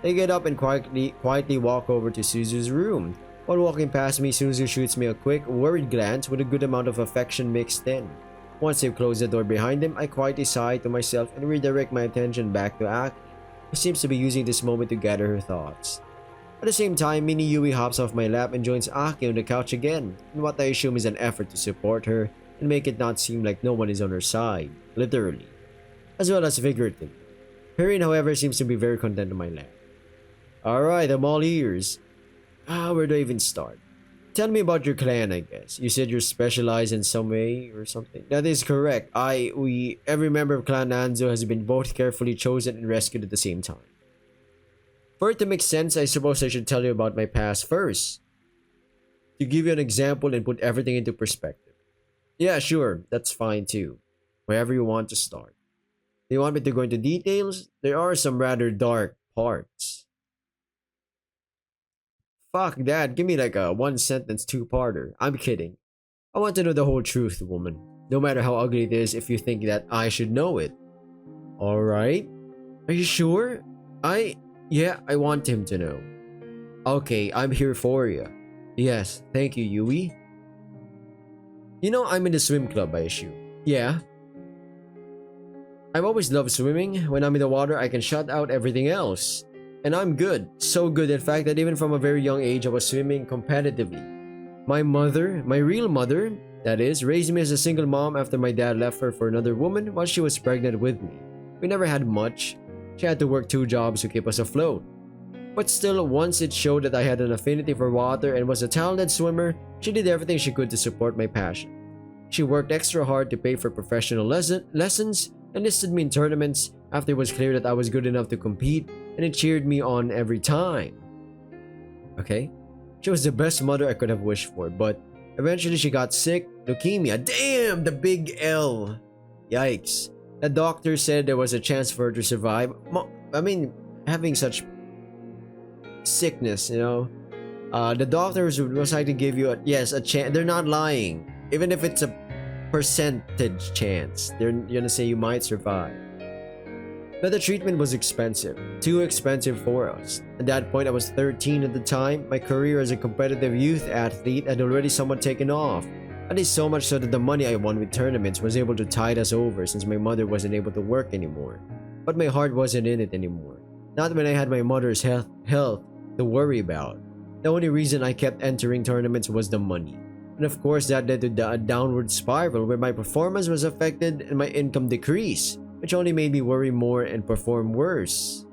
They get up and quietly walk over to Suzu's room. While walking past me, Suzu shoots me a quick, worried glance with a good amount of affection mixed in. Once they've closed the door behind them, I quietly sigh to myself and redirect my attention back to Aki, who seems to be using this moment to gather her thoughts. At the same time, Mini Yui hops off my lap and joins Aki on the couch again, in what I assume is an effort to support her and make it not seem like no one is on her side, literally, as well as figuratively. Perrine, however, seems to be very content on my lap. Alright, I'm all ears. Where do I even start? Tell me about your clan, I guess. You said you're specialized in some way or something. That is correct. Every member of Clan Nanzo has been both carefully chosen and rescued at the same time. For it to make sense, I suppose I should tell you about my past first. To give you an example and put everything into perspective. Yeah, sure. That's fine too. Wherever you want to start. Do you want me to go into details? There are some rather dark parts. Fuck that, give me like a one sentence two-parter. I'm kidding. I want to know the whole truth, woman. No matter how ugly it is if you think that I should know it. Alright? Are you sure? Yeah, I want him to know. Okay, I'm here for you. Yes, thank you, Yui. You know I'm in the swim club, I assume. Yeah. I've always loved swimming. When I'm in the water, I can shut out everything else. And I'm good. So good, in fact, that even from a very young age, I was swimming competitively. My mother, my real mother, that is, raised me as a single mom after my dad left her for another woman while she was pregnant with me. We never had much. She had to work 2 jobs to keep us afloat. But still, once it showed that I had an affinity for water and was a talented swimmer, she did everything she could to support my passion. She worked extra hard to pay for professional lessons, enlisted me in tournaments after it was clear that I was good enough to compete, and it cheered me on every time. Okay? She was the best mother I could have wished for, but eventually she got sick, leukemia. Damn, the big L. Yikes. The doctor said there was a chance for her to survive. Having such sickness, you know. The doctors would most likely give you a chance. They're not lying. Even if it's a percentage chance, they're gonna say you might survive. But the treatment was expensive. Too expensive for us. At that point, I was 13 at the time. My career as a competitive youth athlete had already somewhat taken off. At least so much so that the money I won with tournaments was able to tide us over since my mother wasn't able to work anymore. But my heart wasn't in it anymore. Not when I had my mother's health to worry about. The only reason I kept entering tournaments was the money. And of course that led to a downward spiral where my performance was affected and my income decreased, which only made me worry more and perform worse.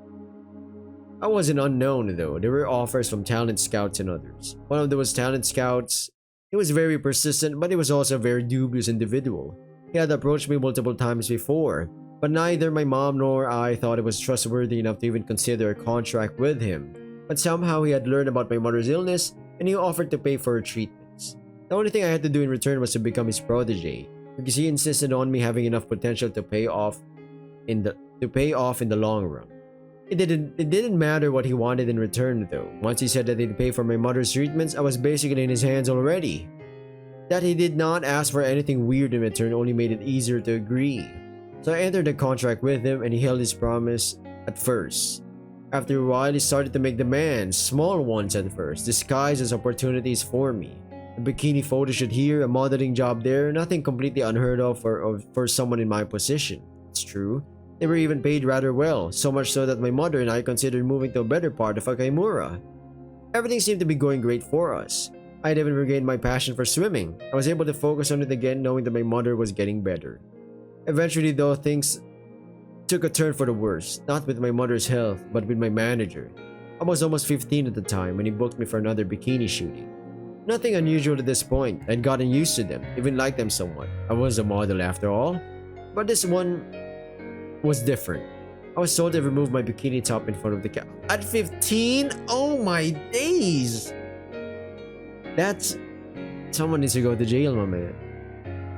I wasn't unknown though. There were offers from talent scouts and others. One of those talent scouts He was very persistent, but he was also a very dubious individual. He had approached me multiple times before, but neither my mom nor I thought it was trustworthy enough to even consider a contract with him. But somehow he had learned about my mother's illness and he offered to pay for her treatments. The only thing I had to do in return was to become his protege, because he insisted on me having enough potential to pay off in the long run. It didn't matter what he wanted in return though. Once he said that he'd pay for my mother's treatments, I was basically in his hands already. That he did not ask for anything weird in return only made it easier to agree. So I entered the contract with him and he held his promise at first. After a while, he started to make demands, small ones at first, disguised as opportunities for me. A bikini photo shoot here, a modeling job there, nothing completely unheard of for someone in my position. It's true. They were even paid rather well, so much so that my mother and I considered moving to a better part of Akaimura. Everything seemed to be going great for us. I had even regained my passion for swimming. I was able to focus on it again knowing that my mother was getting better. Eventually though, things took a turn for the worse, not with my mother's health, but with my manager. I was almost 15 at the time when he booked me for another bikini shooting. Nothing unusual at this point, I'd gotten used to them, even liked them somewhat. I was a model after all. But this one was different. I was told to remove my bikini top in front of the camera. At 15? Oh my days! That's... Someone needs to go to jail, my man.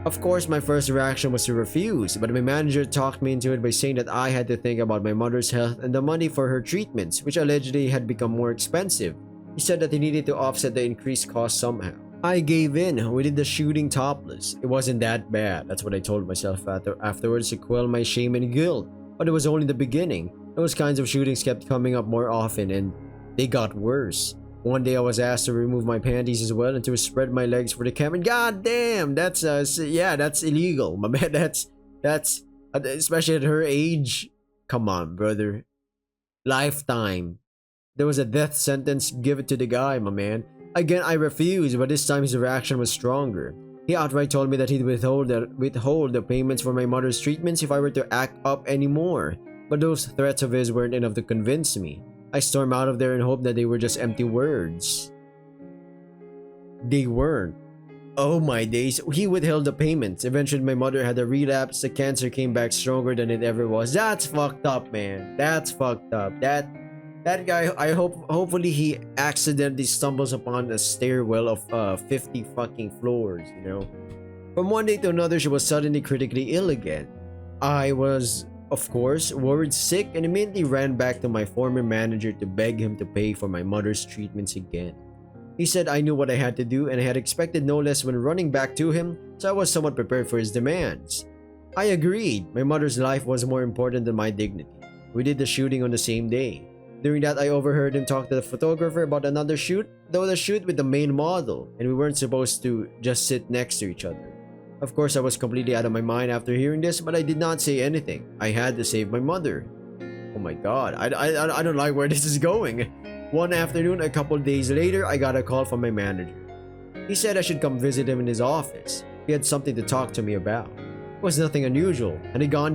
Of course, my first reaction was to refuse, but my manager talked me into it by saying that I had to think about my mother's health and the money for her treatments, which allegedly had become more expensive. He said that he needed to offset the increased cost somehow. I gave in. We did the shooting topless. It wasn't that bad. That's what I told myself afterwards to quell my shame and guilt. But it was only the beginning. Those kinds of shootings kept coming up more often and they got worse. One day I was asked to remove my panties as well and to spread my legs for the camera. God damn, that's that's illegal. My man, that's especially at her age. Come on, brother. Lifetime. There was a death sentence given to the guy, my man. Again, I refused, but this time his reaction was stronger. He outright told me that he'd withhold the payments for my mother's treatments if I were to act up anymore. But those threats of his weren't enough to convince me. I stormed out of there and hoped that they were just empty words. They weren't. Oh my days, he withheld the payments. Eventually my mother had a relapse, the cancer came back stronger than it ever was. That's fucked up, man. That's fucked up. That guy, hopefully he accidentally stumbles upon a stairwell of 50 fucking floors, you know. From one day to another, she was suddenly critically ill again. I was, of course, worried sick and immediately ran back to my former manager to beg him to pay for my mother's treatments again. He said I knew what I had to do and I had expected no less when running back to him, so I was somewhat prepared for his demands. I agreed. My mother's life was more important than my dignity. We did the shooting on the same day. During that, I overheard him talk to the photographer about another shoot, though the shoot with the main model, and we weren't supposed to just sit next to each other. Of course, I was completely out of my mind after hearing this, but I did not say anything. I had to save my mother. Oh my god, I don't like where this is going. One afternoon, a couple days later, I got a call from my manager. He said I should come visit him in his office. He had something to talk to me about. It was nothing unusual, and I'd gone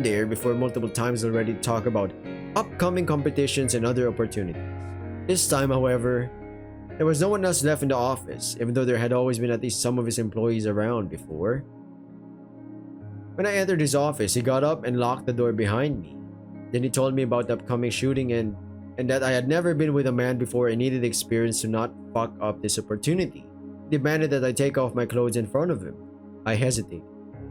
there before multiple times already to talk about upcoming competitions and other opportunities. This time, however, there was no one else left in the office, even though there had always been at least some of his employees around before. When I entered his office, he got up and locked the door behind me. Then he told me about the upcoming shooting and that I had never been with a man before and needed experience to not fuck up this opportunity. He demanded that I take off my clothes in front of him. I hesitated.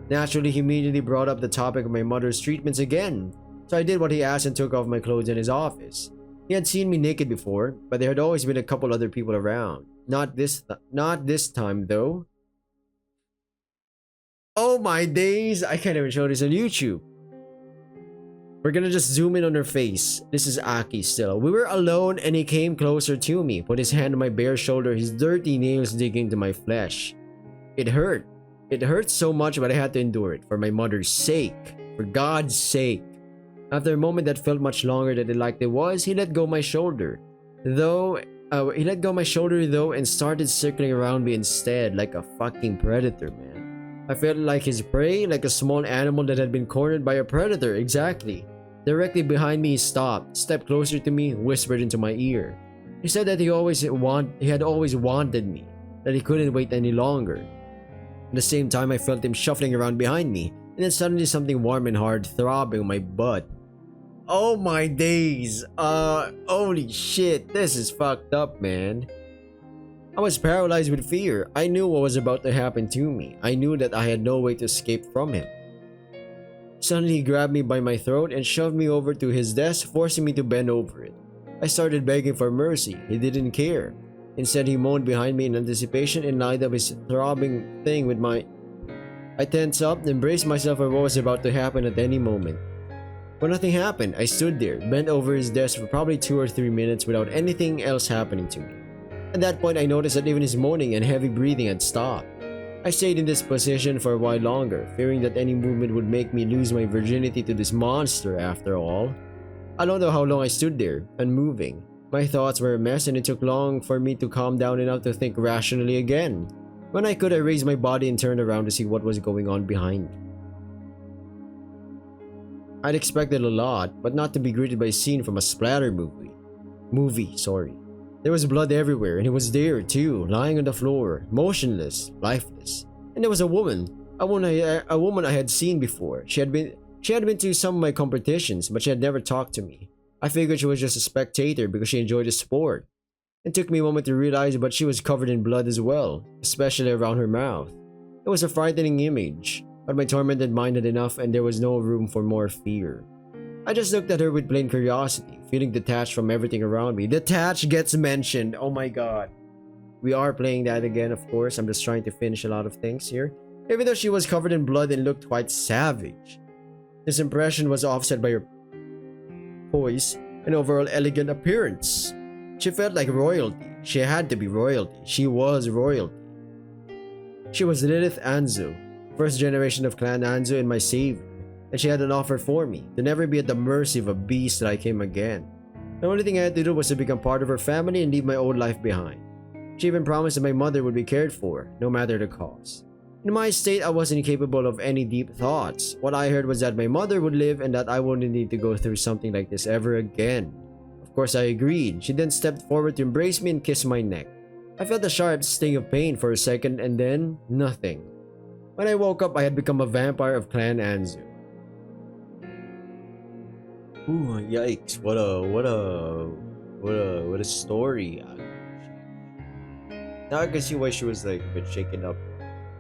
Naturally, he immediately brought up the topic of my mother's treatments again, so I did what he asked and took off my clothes in his office. He had seen me naked before, but there had always been a couple other people around. Not this time, though. Oh my days, I can't even show this on YouTube. We're gonna just zoom in on her face. This is Aki still. We were alone and he came closer to me, put his hand on my bare shoulder, his dirty nails digging into my flesh. It hurt. It hurt so much, but I had to endure it for my mother's sake. For God's sake. After a moment that felt much longer than it likely was, he let go my shoulder. He let go my shoulder and started circling around me instead like a fucking predator, man. I felt like his prey, like a small animal that had been cornered by a predator, exactly. Directly behind me he stopped, stepped closer to me, whispered into my ear. He said that he had always wanted me, that he couldn't wait any longer. At the same time, I felt him shuffling around behind me, and then suddenly something warm and hard throbbing on my butt. Oh my days! Holy shit, this is fucked up, man. I was paralyzed with fear. I knew what was about to happen to me. I knew that I had no way to escape from him. Suddenly, he grabbed me by my throat and shoved me over to his desk, forcing me to bend over it. I started begging for mercy. He didn't care. Instead, he moaned behind me in anticipation and lined up his throbbing thing with my... I tensed up and braced myself for what was about to happen at any moment. But nothing happened. I stood there, bent over his desk for probably 2 or 3 minutes without anything else happening to me. At that point, I noticed that even his moaning and heavy breathing had stopped. I stayed in this position for a while longer, fearing that any movement would make me lose my virginity to this monster after all. I don't know how long I stood there, unmoving. My thoughts were a mess and it took long for me to calm down enough to think rationally again. When I could, I raised my body and turned around to see what was going on behind me. I'd expected a lot, but not to be greeted by a scene from a splatter movie. There was blood everywhere, and he was there too, lying on the floor, motionless, lifeless. And there was a woman I had seen before. She had been to some of my competitions, but she had never talked to me. I figured she was just a spectator because she enjoyed the sport. It took me a moment to realize, but she was covered in blood as well, especially around her mouth. It was a frightening image, but my tormented mind had enough and there was no room for more fear. I just looked at her with plain curiosity, feeling detached from everything around me. Detached gets mentioned, oh my god. We are playing that again, of course. I'm just trying to finish a lot of things here. Even though she was covered in blood and looked quite savage, this impression was offset by her poise and overall elegant appearance. She felt like royalty. She had to be royalty. She was royalty. She was Lilith Anzu, first generation of Clan Anzu and my savior, and she had an offer for me, to never be at the mercy of a beast like him again. The only thing I had to do was to become part of her family and leave my old life behind. She even promised that my mother would be cared for, no matter the cost. In my state, I wasn't capable of any deep thoughts. What I heard was that my mother would live and that I wouldn't need to go through something like this ever again. Of course, I agreed. She then stepped forward to embrace me and kiss my neck. I felt a sharp sting of pain for a second and then nothing. When I woke up, I had become a vampire of Clan Anzu. Ooh, yikes! What a story. Now I can see why she was like a bit shaken up.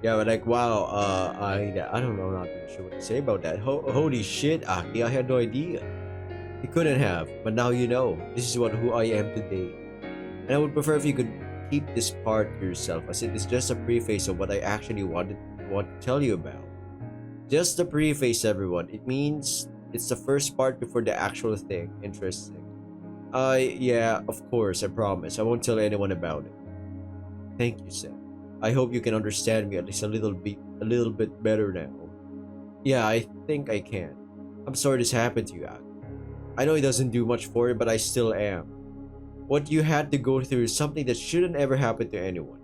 Yeah, but like wow, I don't know, not really sure what to say about that. Holy shit, Aki, I had no idea. You couldn't have, but now you know. This is who I am today. And I would prefer if you could keep this part to yourself, as it is just a preface of what I actually want to tell you about. Just a preface, everyone. It means it's the first part before the actual thing. Interesting. Yeah, of course, I promise. I won't tell anyone about it. Thank you, Sam. I hope you can understand me at least a little bit better now. Yeah, I think I can. I'm sorry this happened to you, Ak. I know it doesn't do much for you, but I still am. What you had to go through is something that shouldn't ever happen to anyone.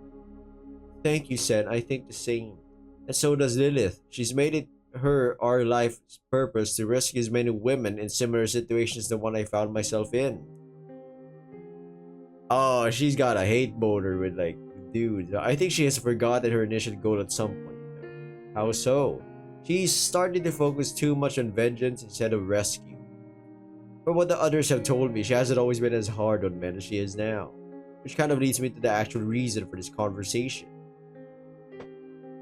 Thank you, Sen. I think the same. And so does Lilith. She's made it our life's purpose to rescue as many women in similar situations to the one I found myself in. Oh, she's got a hate boner with like dudes. I think she has forgotten her initial goal at some point. How so? She's started to focus too much on vengeance instead of rescue. From what the others have told me, she hasn't always been as hard on men as she is now. Which kind of leads me to the actual reason for this conversation.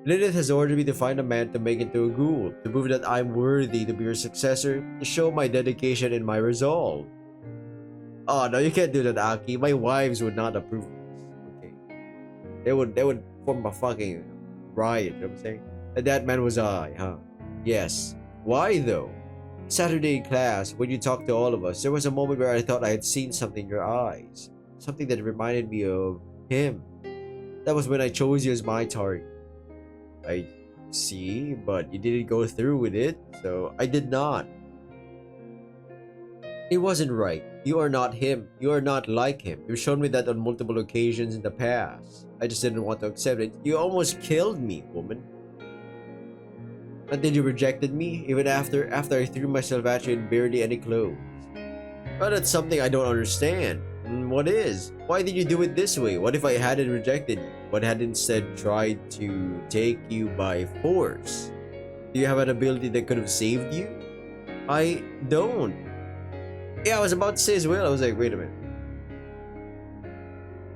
Lilith has ordered me to find a man to make into a ghoul, to prove that I'm worthy to be her successor, to show my dedication and my resolve. Oh no, you can't do that, Aki. My wives would not approve of this. Okay. They would form a fucking riot, you know what I'm saying? And that man was I, huh? Yes. Why though? Saturday in class, when you talked to all of us, there was a moment where I thought I had seen something in your eyes. Something that reminded me of him. That was when I chose you as my target. I see, but you didn't go through with it, so I did not. It wasn't right. You are not him. You are not like him. You've shown me that on multiple occasions in the past. I just didn't want to accept it. You almost killed me, woman. And then you rejected me, even after I threw myself at you in barely any clothes. But that's something I don't understand. What is? Why did you do it this way? What if I hadn't rejected you? What had instead tried to take you by force? Do you have an ability that could have saved you? I don't. Yeah, I was about to say as well. I was like, wait a minute.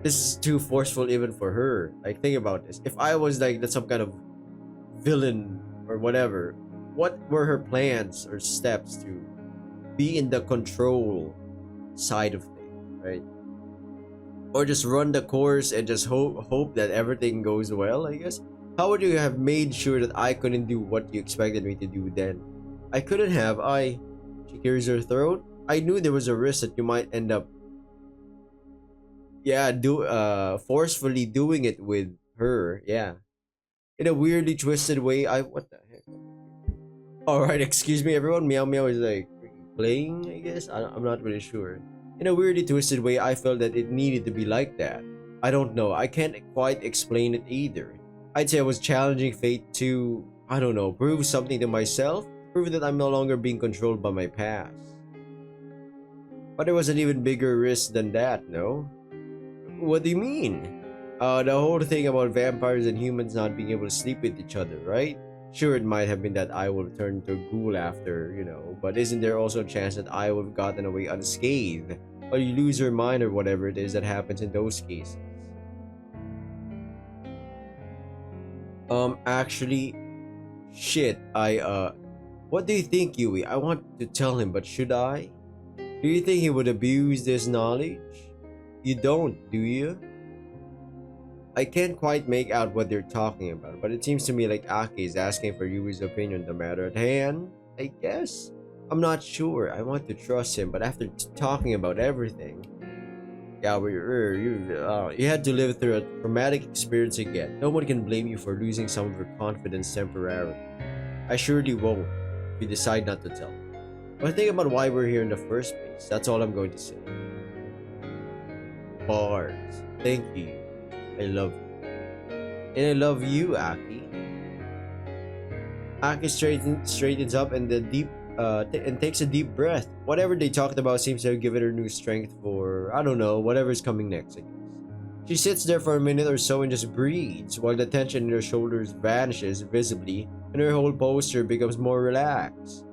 This is too forceful even for her. Like, think about this. If I was like some kind of villain or whatever, what were her plans or steps to be in the control side of things, right? Or just run the course and just hope that everything goes well, I guess. How would you have made sure that I couldn't do what you expected me to do then? I couldn't have. She clears her throat. I knew there was a risk that you might end up forcefully doing it with her. Yeah. In a weirdly twisted way. What the heck? Alright, excuse me everyone. Meow Meow is like playing, I guess. I'm not really sure. In a weirdly twisted way, I felt that it needed to be like that. I don't know. I can't quite explain it either. I'd say I was challenging fate to, I don't know, prove something to myself. Prove that I'm no longer being controlled by my past. But there was an even bigger risk than that, no? What do you mean? The whole thing about vampires and humans not being able to sleep with each other, right? Sure, it might have been that I will turn to a ghoul after, but isn't there also a chance that I would have gotten away unscathed? Or you lose your mind or whatever it is that happens in those cases? Actually, shit, what do you think, Yui? I want to tell him, but should I? Do you think he would abuse this knowledge? You don't, do you? I can't quite make out what they're talking about, but it seems to me like Aki is asking for Yui's opinion on the matter at hand, I guess? I'm not sure. I want to trust him, but after talking about everything... Yeah, you had to live through a traumatic experience again. No one can blame you for losing some of your confidence temporarily. I surely won't, if you decide not to tell me. But think about why we're here in the first place. That's all I'm going to say. Bars. Thank you. I love you. And I love you, Aki. Aki straightens up and takes a deep breath. Whatever they talked about seems to have given her new strength for, I don't know, whatever's coming next, I guess. She sits there for a minute or so and just breathes, while the tension in her shoulders vanishes visibly and her whole posture becomes more relaxed.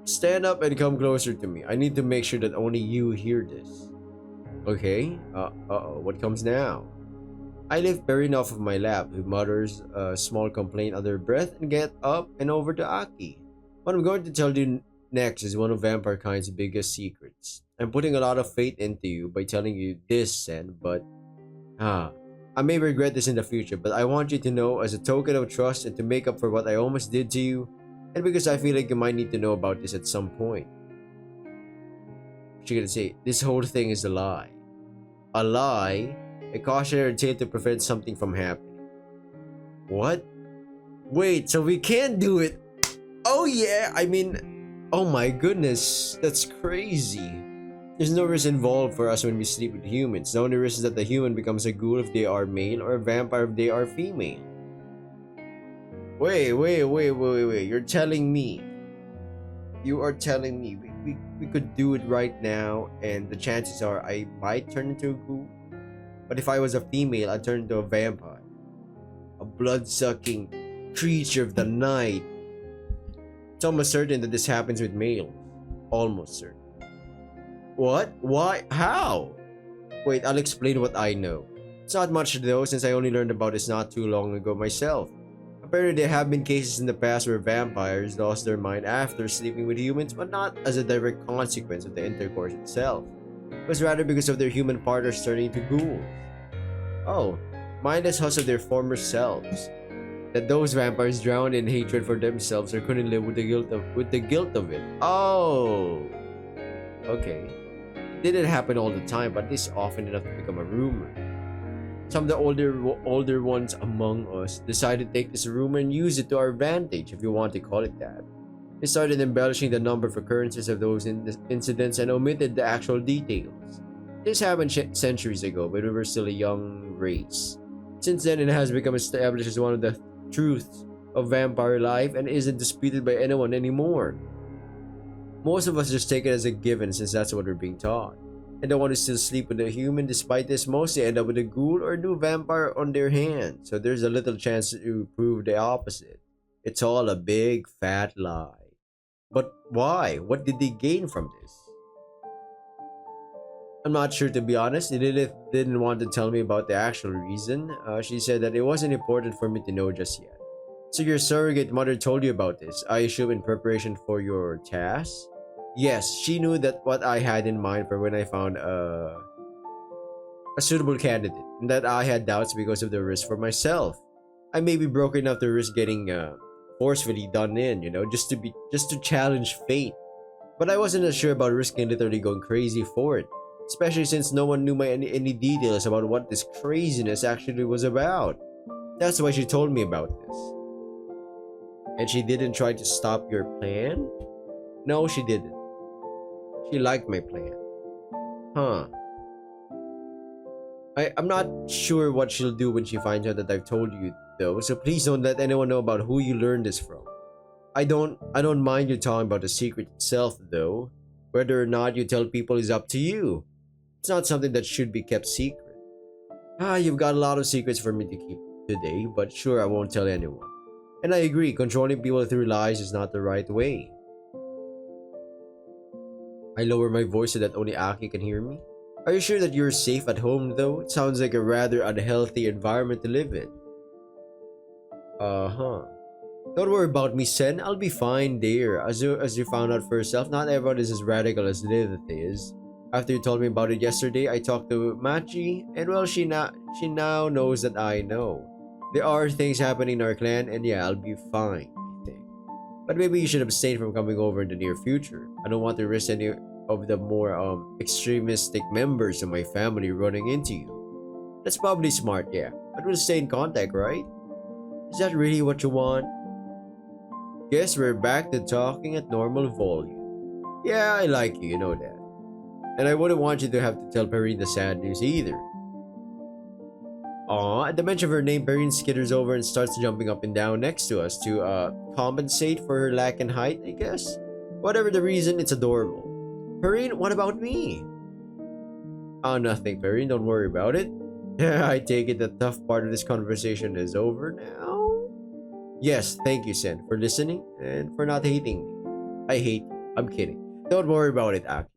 Stand up and come closer to me. I need to make sure that only you hear this. Okay? Uh-oh, what comes now? I lift Perrin off of my lap, who mutters a small complaint under her breath, and get up and over to Aki. What I'm going to tell you next is one of Vampire-kind's biggest secrets. I'm putting a lot of faith into you by telling you this, Sen, but... I may regret this in the future, but I want you to know as a token of trust and to make up for what I almost did to you, and because I feel like you might need to know about this at some point. She's gonna say, this whole thing is a lie. A lie? A cautionary tale to prevent something from happening. What? Wait, so we can't do it? Oh yeah, I mean, oh my goodness, that's crazy. There's no risk involved for us when we sleep with humans. The only risk is that the human becomes a ghoul if they are male or a vampire if they are female. Wait. You're telling me. You are telling me we could do it right now and the chances are I might turn into a ghoul? But if I was a female, I'd turn into a vampire. A blood-sucking creature of the night. It's almost certain that this happens with males. Almost certain. What? Why? How? Wait, I'll explain what I know. It's not much though, since I only learned about this not too long ago myself. Apparently there have been cases in the past where vampires lost their mind after sleeping with humans, but not as a direct consequence of the intercourse itself. It was rather because of their human partners turning into ghouls. Oh, mindless husks of their former selves. That those vampires drowned in hatred for themselves or couldn't live with the guilt of it. Oh, okay. It didn't happen all the time, but this often enough to become a rumor. Some of the older ones among us decided to take this rumor and use it to our advantage, if you want to call it that. They started embellishing the number of occurrences of those incidents and omitted the actual details. This happened centuries ago, but we were still a young race. Since then, it has become established as one of the truths of vampire life and isn't disputed by anyone anymore. Most of us just take it as a given since that's what we're being taught. and the one who still sleep with a human despite this mostly end up with a ghoul or new vampire on their hand. So there's a little chance to prove the opposite. It's all a big fat lie. But why? What did they gain from this? I'm not sure, to be honest. Lilith didn't want to tell me about the actual reason. She said that it wasn't important for me to know just yet. So your surrogate mother told you about this, I assume in preparation for your task? Yes, she knew that what I had in mind for when I found a suitable candidate, and that I had doubts because of the risk for myself. I may be broke enough to risk getting forcefully done in, just to challenge fate. But I wasn't as sure about risking literally going crazy for it, especially since no one knew any details about what this craziness actually was about. That's why she told me about this. And she didn't try to stop your plan? No, she didn't. She liked my plan. Huh. I'm not sure what she'll do when she finds out that I've told you, though, so please don't let anyone know about who you learned this from. I don't mind you talking about the secret itself, though. Whether or not you tell people is up to you. It's not something that should be kept secret. You've got a lot of secrets for me to keep today, but sure, I won't tell anyone. And I agree, controlling people through lies is not the right way. I lower my voice so that only Aki can hear me. Are you sure that you're safe at home, though? It sounds like a rather unhealthy environment to live in. Uh-huh. Don't worry about me, Sen. I'll be fine there. As you found out for yourself, not everyone is as radical as Lilith is. After you told me about it yesterday, I talked to Machi, and well, she now knows that I know. There are things happening in our clan, and yeah, I'll be fine, I think. But maybe you should abstain from coming over in the near future. I don't want to risk any of the more extremistic members of my family running into you. That's probably smart, yeah. But we'll stay in contact, right? Is that really what you want? Guess we're back to talking at normal volume. Yeah, I like you, you know that. And I wouldn't want you to have to tell Perrine the sad news either. At the mention of her name, Perrine skitters over and starts jumping up and down next to us to compensate for her lack in height, I guess. Whatever the reason, it's adorable. Perrine, what about me? Oh, nothing, Perrine. Don't worry about it. I take it the tough part of this conversation is over now? Yes, thank you, Sen, for listening and for not hating me. I hate you. I'm kidding. Don't worry about it, Aki.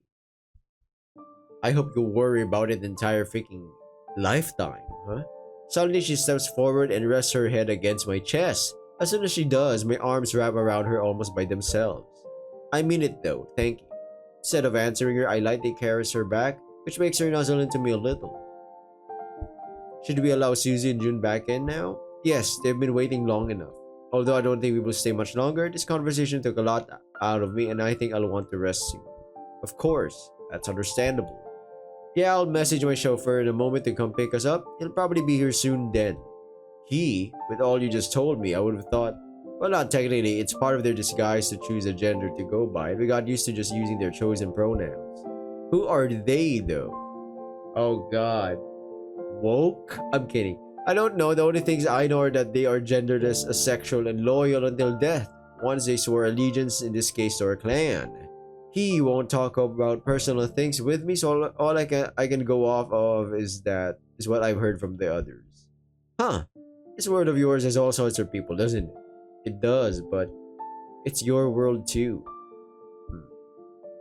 I hope you worry about it the entire freaking lifetime, huh? Suddenly, she steps forward and rests her head against my chest. As soon as she does, my arms wrap around her almost by themselves. I mean it though, thank you. Instead of answering her, I lightly caress her back, which makes her nuzzle into me a little. Should we allow Susie and June back in now? Yes, they've been waiting long enough. Although I don't think we will stay much longer, this conversation took a lot out of me and I think I'll want to rest soon. Of course, that's understandable. Yeah, I'll message my chauffeur in a moment to come pick us up. He'll probably be here soon then. With all you just told me, I would have thought, well, not technically, it's part of their disguise to choose a gender to go by. We got used to just using their chosen pronouns. Who are they, though? Oh, God. Woke? I'm kidding. I don't know. The only things I know are that they are genderless, asexual, and loyal until death. Once they swore allegiance, in this case, to our clan. He won't talk about personal things with me, so all I can go off of is what I've heard from the others. Huh. This word of yours has all sorts of people, doesn't it? It does, but it's your world too.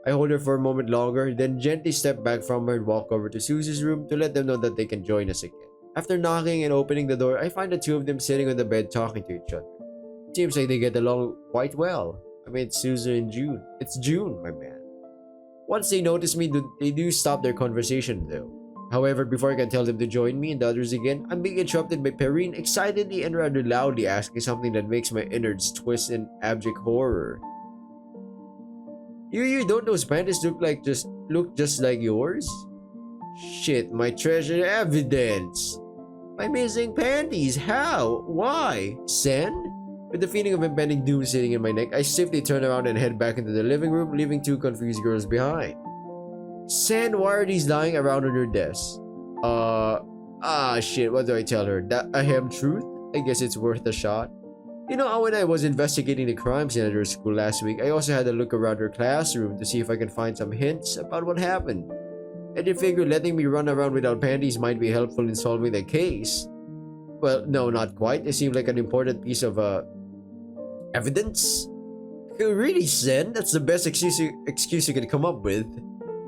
I hold her for a moment longer, then gently step back from her and walk over to Susie's room to let them know that they can join us again. After knocking and opening the door, I find the two of them sitting on the bed talking to each other. It seems like they get along quite well. I mean, it's Susie and June. It's June, my man. Once they notice me, they do stop their conversation though. However, before I can tell them to join me and the others again, I'm being interrupted by Perrine excitedly and rather loudly asking something that makes my innards twist in abject horror. You don't those panties look just like yours? Shit, my treasured evidence. My missing panties, how? Why? Sen? With the feeling of impending doom sitting in my neck, I swiftly turn around and head back into the living room, leaving two confused girls behind. Sen, why are these lying around on your desk? Shit, what do I tell her? That I have truth? I guess it's worth a shot. You know, when I was investigating the crime scene at her school last week, I also had a look around her classroom to see if I can find some hints about what happened. And you figure letting me run around without panties might be helpful in solving the case. Well, no, not quite. It seemed like an important piece of evidence. Really, Sen? That's the best excuse you could come up with.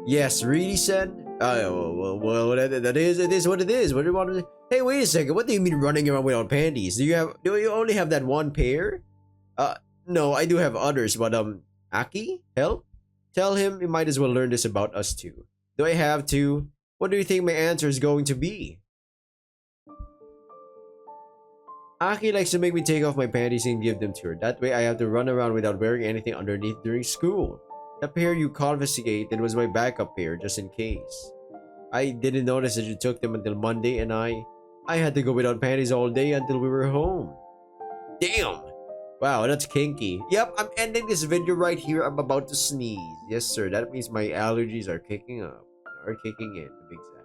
Yes, really, Sen? That is, it is what it is. What do you want to? Hey, wait a second. What do you mean running around without panties? Do you only have that one pair? No, I do have others, but Aki, help? Tell him you might as well learn this about us too. Do I have to? What do you think my answer is going to be? Aki likes to make me take off my panties and give them to her. That way I have to run around without wearing anything underneath during school. The pair you confiscated was my backup pair, just in case. I didn't notice that you took them until Monday, and I had to go without panties all day until we were home. Damn! Wow, that's kinky. Yep, I'm ending this video right here. I'm about to sneeze. Yes, sir. That means my allergies are kicking up. Or kicking in. Big sad.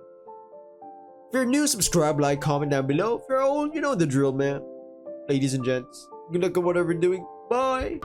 If you're new, subscribe, like, comment down below. If you're old, you know the drill, man. Ladies and gents, good luck on whatever you're doing. Bye!